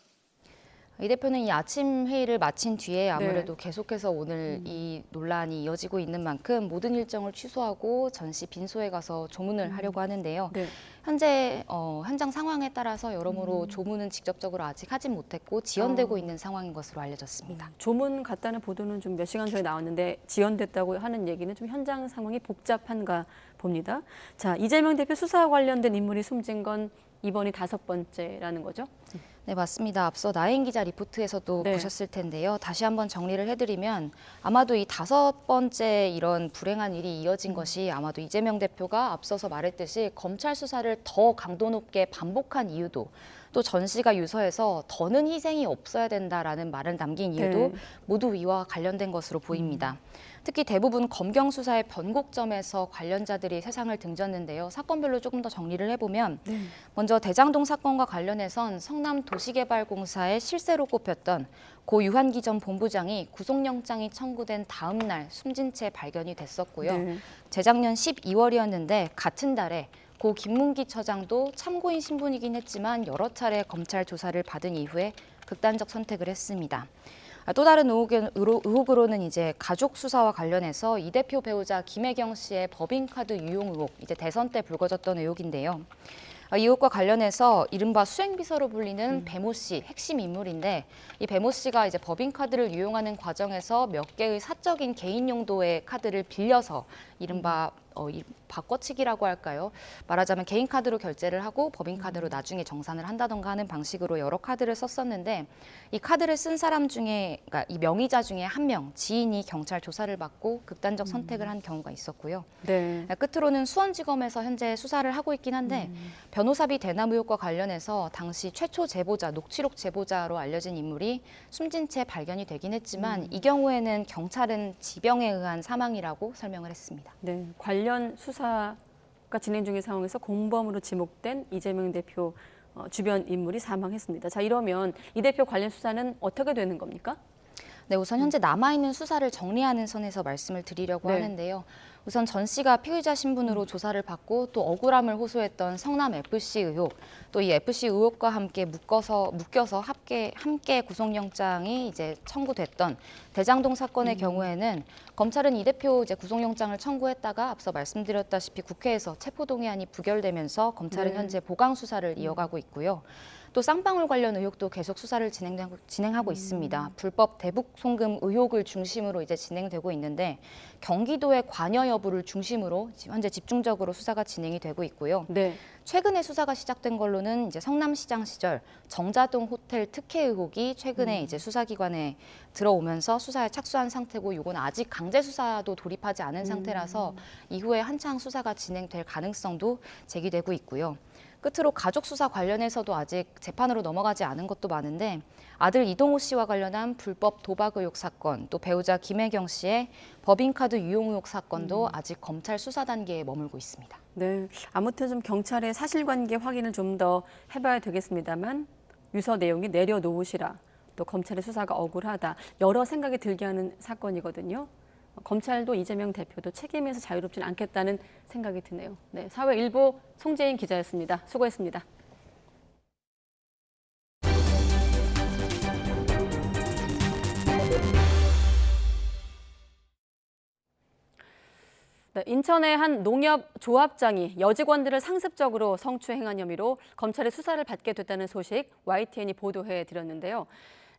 이 대표는 이 아침 회의를 마친 뒤에 아무래도 계속해서 오늘 이 논란이 이어지고 있는 만큼 모든 일정을 취소하고 전 씨 빈소에 가서 조문을 하려고 하는데요. 네. 현재 현장 상황에 따라서 여러모로 조문은 직접적으로 아직 하진 못했고 지연되고 있는 상황인 것으로 알려졌습니다. 조문 갔다는 보도는 좀 몇 시간 전에 나왔는데 지연됐다고 하는 얘기는 좀 현장 상황이 복잡한가 봅니다. 자, 이재명 대표 수사와 관련된 인물이 숨진 건 이번이 5번째라는 거죠? 네, 맞습니다. 앞서 나인 기자 리포트에서도 보셨을 텐데요. 다시 한번 정리를 해드리면 아마도 이 5번째 이런 불행한 일이 이어진 것이 아마도 이재명 대표가 앞서서 말했듯이 검찰 수사를 더 강도 높게 반복한 이유도 또 전 씨가 유서에서 더는 희생이 없어야 된다라는 말을 남긴 이유도 모두 이와 관련된 것으로 보입니다. 특히 대부분 검경 수사의 변곡점에서 관련자들이 세상을 등졌는데요. 사건별로 조금 더 정리를 해보면 먼저 대장동 사건과 관련해선 성남도시개발공사의 실세로 꼽혔던 고 유한기 전 본부장이 구속영장이 청구된 다음 날 숨진 채 발견이 됐었고요. 재작년 12월이었는데 같은 달에 고 김문기 처장도 참고인 신분이긴 했지만 여러 차례 검찰 조사를 받은 이후에 극단적 선택을 했습니다. 또 다른 의혹으로는 이제 가족 수사와 관련해서 이 대표 배우자 김혜경 씨의 법인카드 유용 의혹, 이제 대선 때 불거졌던 의혹인데요. 이 의혹과 관련해서 이른바 수행비서로 불리는 배모 씨 핵심 인물인데 이 배모 씨가 이제 법인카드를 유용하는 과정에서 몇 개의 사적인 개인 용도의 카드를 빌려서 이른바 바꿔치기라고 할까요? 말하자면 개인 카드로 결제를 하고 법인 카드로 나중에 정산을 한다던가 하는 방식으로 여러 카드를 썼었는데 이 카드를 쓴 사람 중에, 그러니까 이 명의자 중에 한 명, 지인이 경찰 조사를 받고 극단적 선택을 한 경우가 있었고요. 끝으로는 수원지검에서 현재 수사를 하고 있긴 한데 변호사비 대남 의혹과 관련해서 당시 최초 제보자, 녹취록 제보자로 알려진 인물이 숨진 채 발견이 되긴 했지만 이 경우에는 경찰은 지병에 의한 사망이라고 설명을 했습니다. 네, 관련 수사가 진행 중인 상황에서 공범으로 지목된 이재명 대표 주변 인물이 사망했습니다. 자, 이러면 이 대표 관련 수사는 어떻게 되는 겁니까? 네, 우선 현재 남아있는 수사를 정리하는 선에서 말씀을 드리려고 하는데요. 우선 전 씨가 피의자 신분으로 조사를 받고 또 억울함을 호소했던 성남FC 의혹, 또 이 FC 의혹과 함께 묶여서 함께 구속영장이 이제 청구됐던 대장동 사건의 경우에는 검찰은 이 대표 이제 구속영장을 청구했다가 앞서 말씀드렸다시피 국회에서 체포동의안이 부결되면서 검찰은 현재 보강 수사를 이어가고 있고요. 또 쌍방울 관련 의혹도 계속 수사를 진행하고 있습니다. 불법 대북 송금 의혹을 중심으로 이제 진행되고 있는데 경기도의 관여 여부를 중심으로 현재 집중적으로 수사가 진행이 되고 있고요. 네. 최근에 수사가 시작된 걸로는 이제 성남시장 시절 정자동 호텔 특혜 의혹이 최근에 이제 수사기관에 들어오면서 수사에 착수한 상태고 이건 아직 강제 수사도 돌입하지 않은 상태라서 이후에 한창 수사가 진행될 가능성도 제기되고 있고요. 끝으로 가족 수사 관련해서도 아직 재판으로 넘어가지 않은 것도 많은데 아들 이동호 씨와 관련한 불법 도박 의혹 사건, 또 배우자 김혜경 씨의 법인카드 유용 의혹 사건도 아직 검찰 수사 단계에 머물고 있습니다. 네, 아무튼 좀 경찰의 사실관계 확인을 좀 더 해봐야 되겠습니다만 유서 내용이 내려놓으시라, 또 검찰의 수사가 억울하다, 여러 생각이 들게 하는 사건이거든요. 검찰도 이재명 대표도 책임에서 자유롭지는 않겠다는 생각이 드네요. 네, 사회일보 송재인 기자였습니다. 수고했습니다. 네, 인천의 한 농협 조합장이 여직원들을 상습적으로 성추행한 혐의로 검찰의 수사를 받게 됐다는 소식 YTN이 보도해 드렸는데요.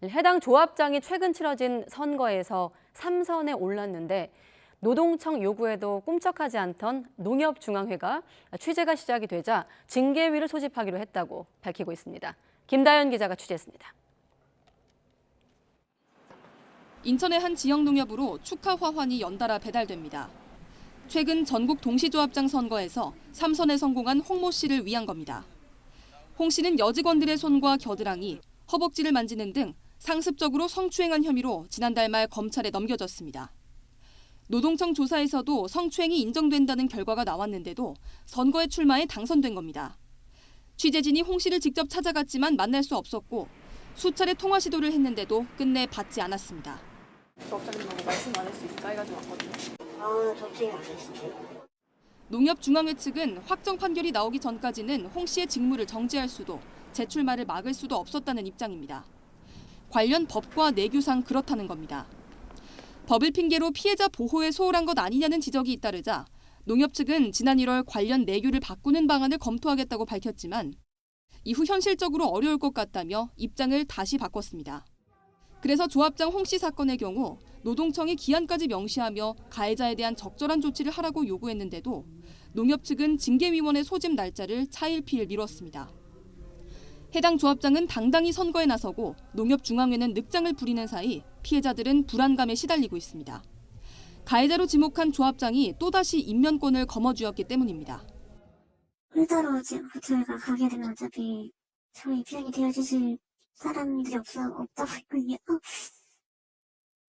해당 조합장이 최근 치러진 선거에서 3선에 올랐는데 노동청 요구에도 꿈쩍하지 않던 농협중앙회가 취재가 시작이 되자 징계위를 소집하기로 했다고 밝히고 있습니다. 김다연 기자가 취재했습니다. 인천의 한 지역 농협으로 축하 화환이 연달아 배달됩니다. 최근 전국 동시조합장 선거에서 3선에 성공한 홍모 씨를 위한 겁니다. 홍 씨는 여직원들의 손과 겨드랑이, 허벅지를 만지는 등 상습적으로 성추행한 혐의로 지난달 말 검찰에 넘겨졌습니다. 노동청 조사에서도 성추행이 인정된다는 결과가 나왔는데도 선거에 출마해 당선된 겁니다. 취재진이 홍 씨를 직접 찾아갔지만 만날 수 없었고 수차례 통화 시도를 했는데도 끝내 받지 않았습니다. 조합장님하고 말씀 안 할 수 있을까 해가지고 왔거든요. 접촉이 안 됐어요. 농협중앙회 측은 확정 판결이 나오기 전까지는 홍 씨의 직무를 정지할 수도 재출마를 막을 수도 없었다는 입장입니다. 관련 법과 내규상 그렇다는 겁니다. 법을 핑계로 피해자 보호에 소홀한 것 아니냐는 지적이 잇따르자 농협 측은 지난 1월 관련 내규를 바꾸는 방안을 검토하겠다고 밝혔지만 이후 현실적으로 어려울 것 같다며 입장을 다시 바꿨습니다. 그래서 조합장 홍 씨 사건의 경우 노동청이 기한까지 명시하며 가해자에 대한 적절한 조치를 하라고 요구했는데도 농협 측은 징계위원회 소집 날짜를 차일피일 미뤘습니다. 해당 조합장은 당당히 선거에 나서고 농협중앙회는 늑장을 부리는 사이 피해자들은 불안감에 시달리고 있습니다. 가해자로 지목한 조합장이 또다시 인면권을 거머쥐었기 때문입니다. 일자로 저희가 가게 되면 어차피 저희 입장이 되어주실 사람들이 없다 보니까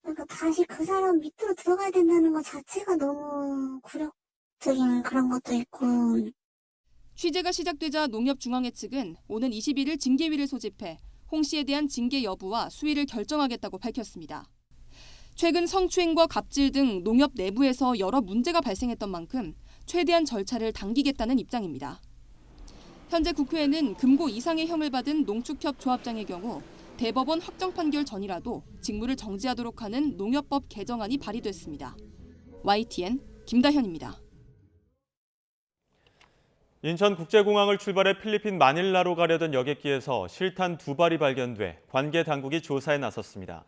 그러니까 다시 그 사람 밑으로 들어가야 된다는 것 자체가 너무 굴욕적인 그런 것도 있고. 취재가 시작되자 농협중앙회 측은 오는 21일 징계위를 소집해 홍 씨에 대한 징계 여부와 수위를 결정하겠다고 밝혔습니다. 최근 성추행과 갑질 등 농협 내부에서 여러 문제가 발생했던 만큼 최대한 절차를 당기겠다는 입장입니다. 현재 국회에는 금고 이상의 형을 받은 농축협 조합장의 경우 대법원 확정 판결 전이라도 직무를 정지하도록 하는 농협법 개정안이 발의됐습니다. YTN 김다현입니다. 인천국제공항을 출발해 필리핀 마닐라로 가려던 여객기에서 실탄 2발이 발견돼 관계 당국이 조사에 나섰습니다.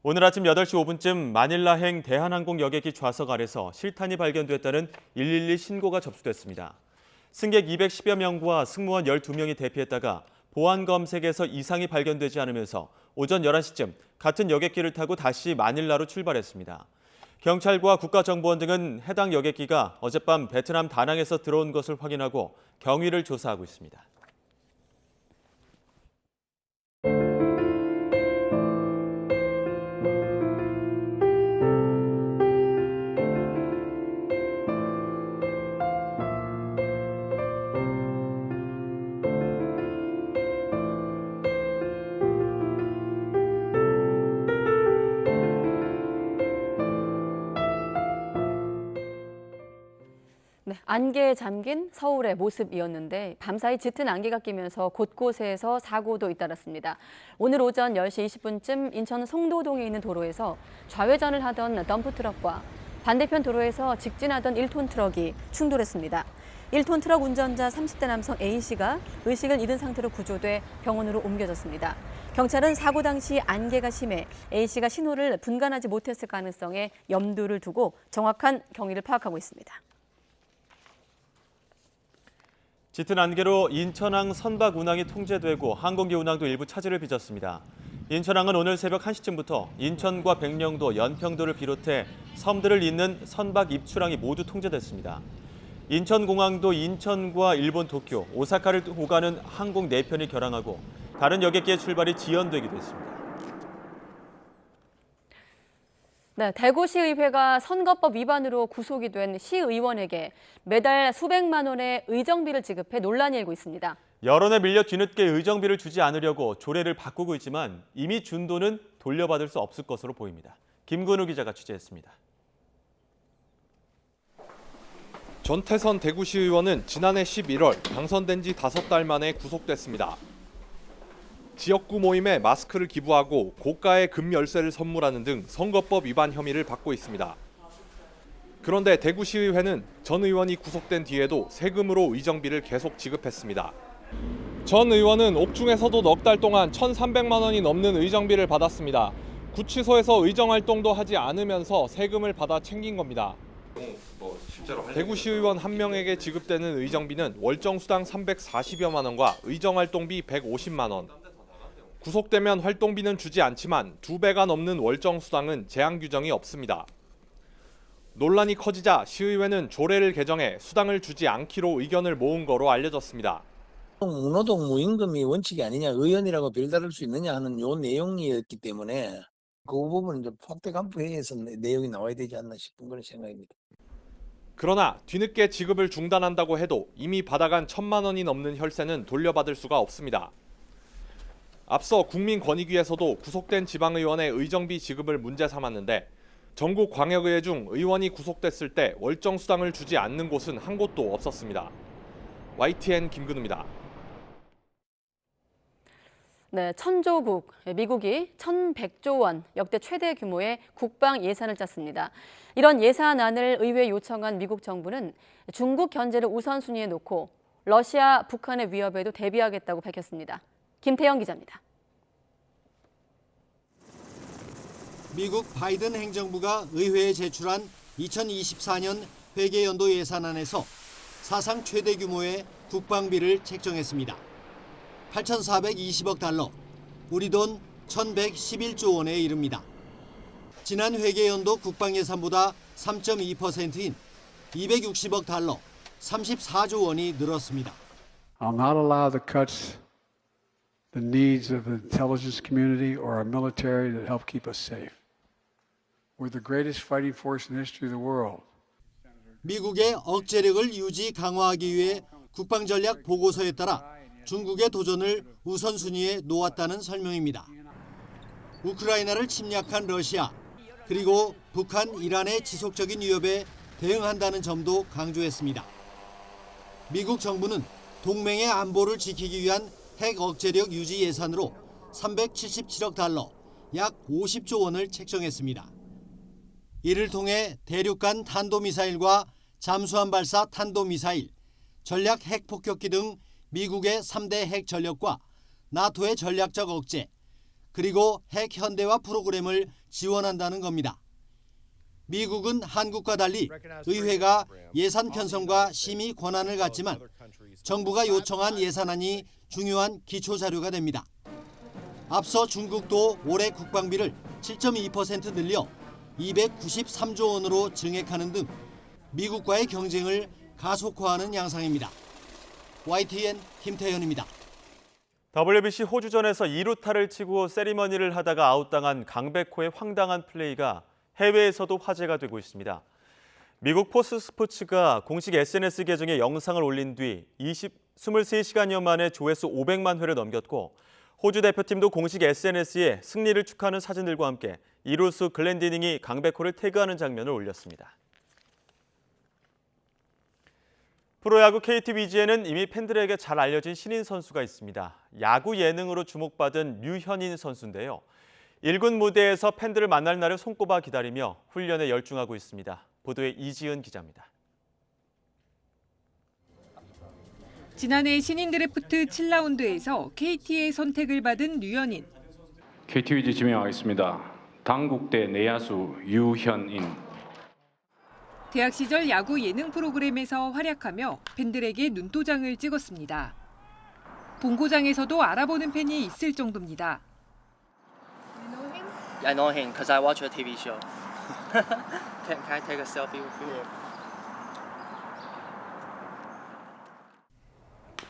오늘 아침 8시 5분쯤 마닐라행 대한항공 여객기 좌석 아래서 실탄이 발견됐다는 112 신고가 접수됐습니다. 승객 210여 명과 승무원 12명이 대피했다가 보안 검색에서 이상이 발견되지 않으면서 오전 11시쯤 같은 여객기를 타고 다시 마닐라로 출발했습니다. 경찰과 국가정보원 등은 해당 여객기가 어젯밤 베트남 다낭에서 들어온 것을 확인하고 경위를 조사하고 있습니다. 네, 안개에 잠긴 서울의 모습이었는데 밤사이 짙은 안개가 끼면서 곳곳에서 사고도 잇따랐습니다. 오늘 오전 10시 20분쯤 인천 송도동에 있는 도로에서 좌회전을 하던 덤프트럭과 반대편 도로에서 직진하던 1톤 트럭이 충돌했습니다. 1톤 트럭 운전자 30대 남성 A씨가 의식을 잃은 상태로 구조돼 병원으로 옮겨졌습니다. 경찰은 사고 당시 안개가 심해 A씨가 신호를 분간하지 못했을 가능성에 염두를 두고 정확한 경위를 파악하고 있습니다. 짙은 안개로 인천항 선박 운항이 통제되고 항공기 운항도 일부 차질을 빚었습니다. 인천항은 오늘 새벽 1시쯤부터 인천과 백령도, 연평도를 비롯해 섬들을 잇는 선박 입출항이 모두 통제됐습니다. 인천공항도 인천과 일본 도쿄, 오사카를 오가는 항공 4편이 결항하고 다른 여객기의 출발이 지연되기도 했습니다. 네, 대구시의회가 선거법 위반으로 구속이 된 시의원에게 매달 수백만 원의 의정비를 지급해 논란이 일고 있습니다. 여론에 밀려 뒤늦게 의정비를 주지 않으려고 조례를 바꾸고 있지만 이미 준 돈은 돌려받을 수 없을 것으로 보입니다. 김근우 기자가 취재했습니다. 전태선 대구시의원은 지난해 11월 당선된 지 5달 만에 구속됐습니다. 지역구 모임에 마스크를 기부하고 고가의 금 열쇠를 선물하는 등 선거법 위반 혐의를 받고 있습니다. 그런데 대구시의회는 전 의원이 구속된 뒤에도 세금으로 의정비를 계속 지급했습니다. 전 의원은 옥중에서도 넉 달 동안 1,300만 원이 넘는 의정비를 받았습니다. 구치소에서 의정활동도 하지 않으면서 세금을 받아 챙긴 겁니다. 대구시의원 한 명에게 지급되는 의정비는 월정 수당 340여만 원과 의정활동비 150만 원. 구속되면 활동비는 주지 않지만 2배가 넘는 월정 수당은 제한 규정이 없습니다. 논란이 커지자 시의회는 조례를 개정해 수당을 주지 않기로 의견을 모은 거로 알려졌습니다. 무노동 무임금이 원칙이 아니냐, 의원이라고 별다를 수 있느냐 하는 요 내용이었기 때문에 그 부분은 좀 확대간부회의에서 내용이 나와야 되지 않나 싶은 그런 생각입니다. 그러나 뒤늦게 지급을 중단한다고 해도 이미 받아간 1,000만 원이 넘는 혈세는 돌려받을 수가 없습니다. 앞서 국민권익위에서도 구속된 지방의원의 의정비 지급을 문제 삼았는데 전국 광역의회 중 의원이 구속됐을 때 월정 수당을 주지 않는 곳은 한 곳도 없었습니다. YTN 김근우입니다. 네, 천조국, 미국이 1,100조 원, 역대 최대 규모의 국방 예산을 짰습니다. 이런 예산안을 의회에 요청한 미국 정부는 중국 견제를 우선순위에 놓고 러시아, 북한의 위협에도 대비하겠다고 밝혔습니다. 김태영 기자입니다. 미국 바이든 행정부가 의회에 제출한 2024년 회계연도 예산안에서 사상 최대 규모의 국방비를 책정했습니다. 8,420억 달러, 우리 돈 1,111조 원에 이릅니다. 지난 회계연도 국방 예산보다 3.2%인 260억 달러, 34조 원이 늘었습니다. I'll not allow the cuts the needs of the intelligence community or our military that help keep us safe. We're the greatest fighting force in the history of the world. 미국의 억제력을 유지 강화하기 위해 국방전략 보고서에 따라 중국의 도전을 우선순위에 놓았다는 설명입니다. 우크라이나를 침략한 러시아, 그리고 북한, 이란의 지속적인 위협에 대응한다는 점도 강조했습니다. 미국 정부는 동맹의 안보를 지키기 위한 핵 억제력 유지 예산으로 377억 달러, 약 50조 원을 책정했습니다. 이를 통해 대륙간 탄도미사일과 잠수함 발사 탄도미사일, 전략 핵폭격기 등 미국의 3대 핵 전력과 나토의 전략적 억제, 그리고 핵 현대화 프로그램을 지원한다는 겁니다. 미국은 한국과 달리 의회가 예산 편성과 심의 권한을 갖지만 정부가 요청한 예산안이 중요한 기초 자료가 됩니다. 앞서 중국도 올해 국방비를 7.2% 늘려 293조 원으로 증액하는 등 미국과의 경쟁을 가속화하는 양상입니다. YTN 김태현입니다. WBC 호주전에서 2루타를 치고 세리머니를 하다가 아웃당한 강백호의 황당한 플레이가 해외에서도 화제가 되고 있습니다. 미국 포스 스포츠가 공식 SNS 계정에 영상을 올린 뒤 23시간여 만에 조회수 500만 회를 넘겼고 호주 대표팀도 공식 SNS에 승리를 축하하는 사진들과 함께 이루수 글렌디닝이 강백호를 태그하는 장면을 올렸습니다. 프로야구 KT 위즈에는 이미 팬들에게 잘 알려진 신인 선수가 있습니다. 야구 예능으로 주목받은 류현인 선수인데요. 1군 무대에서 팬들을 만날 날을 손꼽아 기다리며 훈련에 열중하고 있습니다. 보도에 이지은 기자입니다. 지난해 신인 드래프트 7라운드에서 KT의 선택을 받은 류현인. KT 위즈 지명하겠습니다. 당국대 내야수 유현인. 대학 시절 야구 예능 프로그램에서 활약하며 팬들에게 눈도장을 찍었습니다. 본고장에서도 알아보는 팬이 있을 정도입니다. I know him because I watch a TV show. Can I take a selfie with you?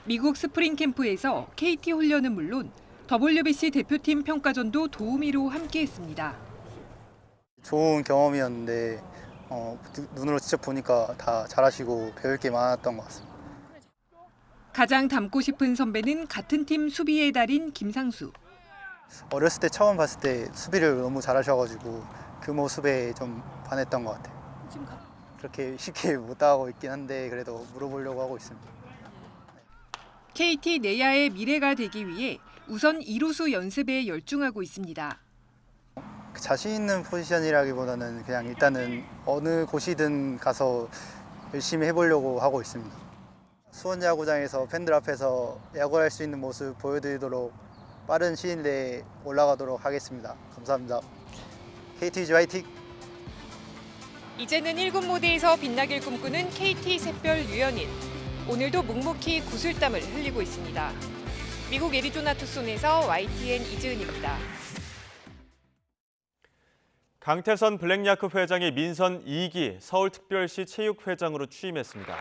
미국 스프링 캠프에서 KT 훈련은 물론 WBC 대표팀 평가전도 도우미로 함께했습니다. 좋은 경험이었는데 눈으로 직접 보니까 다 잘하시고 배울 게 많았던 것 같습니다. 가장 닮고 싶은 선배는 같은 팀 수비의 달인 김상수. 어렸을 때 처음 봤을 때 수비를 너무 잘하셔가지고 그 모습에 좀 반했던 것 같아요. 그렇게 쉽게 못하고 있긴 한데 그래도 물어보려고 하고 있습니다. KT 내야의 미래가 되기 위해 우선 2루수 연습에 열중하고 있습니다. 자신 있는 포지션이라기보다는 그냥 일단은 어느 곳이든 가서 열심히 해보려고 하고 있습니다. 수원야구장에서 팬들 앞에서 야구할 수 있는 모습 보여드리도록 빠른 시일 내에 올라가도록 하겠습니다. 감사합니다. KT 위즈 화이팅! 이제는 1군 무대에서 빛나길 꿈꾸는 KT 샛별 류현인. 오늘도 묵묵히 구슬땀을 흘리고 있습니다. 미국 애리조나 투손에서 YTN 이지은입니다. 강태선 블랙야크 회장이 민선 2기 서울특별시 체육회장으로 취임했습니다.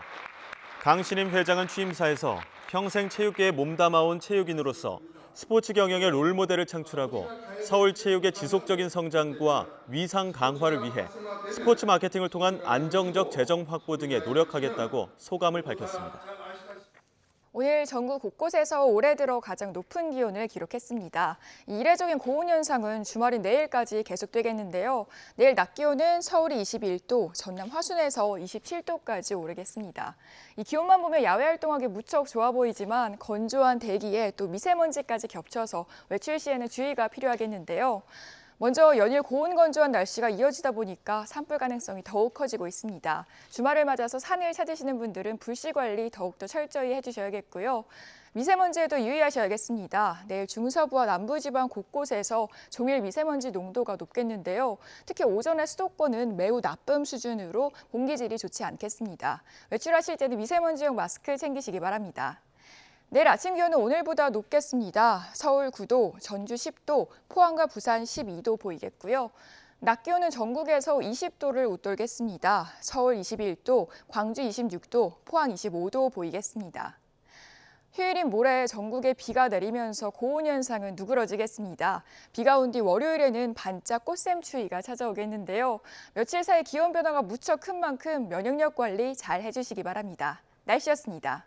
강신임 회장은 취임사에서 평생 체육계에 몸담아온 체육인으로서 스포츠 경영의 롤모델을 창출하고 서울 체육의 지속적인 성장과 위상 강화를 위해 스포츠 마케팅을 통한 안정적 재정 확보 등에 노력하겠다고 소감을 밝혔습니다. 오늘 전국 곳곳에서 올해 들어 가장 높은 기온을 기록했습니다. 이 이례적인 고온 현상은 주말인 내일까지 계속되겠는데요. 내일 낮 기온은 서울이 21도, 전남 화순에서 27도까지 오르겠습니다. 이 기온만 보면 야외 활동하기 무척 좋아 보이지만 건조한 대기에 또 미세먼지까지 겹쳐서 외출 시에는 주의가 필요하겠는데요. 먼저 연일 고온 건조한 날씨가 이어지다 보니까 산불 가능성이 더욱 커지고 있습니다. 주말을 맞아서 산을 찾으시는 분들은 불씨 관리 더욱더 철저히 해주셔야겠고요. 미세먼지에도 유의하셔야겠습니다. 내일 중서부와 남부지방 곳곳에서 종일 미세먼지 농도가 높겠는데요. 특히 오전에 수도권은 매우 나쁨 수준으로 공기질이 좋지 않겠습니다. 외출하실 때는 미세먼지용 마스크 챙기시기 바랍니다. 내일 아침 기온은 오늘보다 높겠습니다. 서울 9도, 전주 10도, 포항과 부산 12도 보이겠고요. 낮 기온은 전국에서 20도를 웃돌겠습니다. 서울 21도, 광주 26도, 포항 25도 보이겠습니다. 휴일인 모레 전국에 비가 내리면서 고온 현상은 누그러지겠습니다. 비가 온 뒤 월요일에는 반짝 꽃샘추위가 찾아오겠는데요. 며칠 사이 기온 변화가 무척 큰 만큼 면역력 관리 잘 해주시기 바랍니다. 날씨였습니다.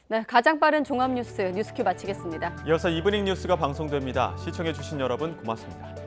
네, 가장 빠른 종합 뉴스 뉴스큐 마치겠습니다. 이어서 이브닝 뉴스가 방송됩니다. 시청해주신 여러분 고맙습니다.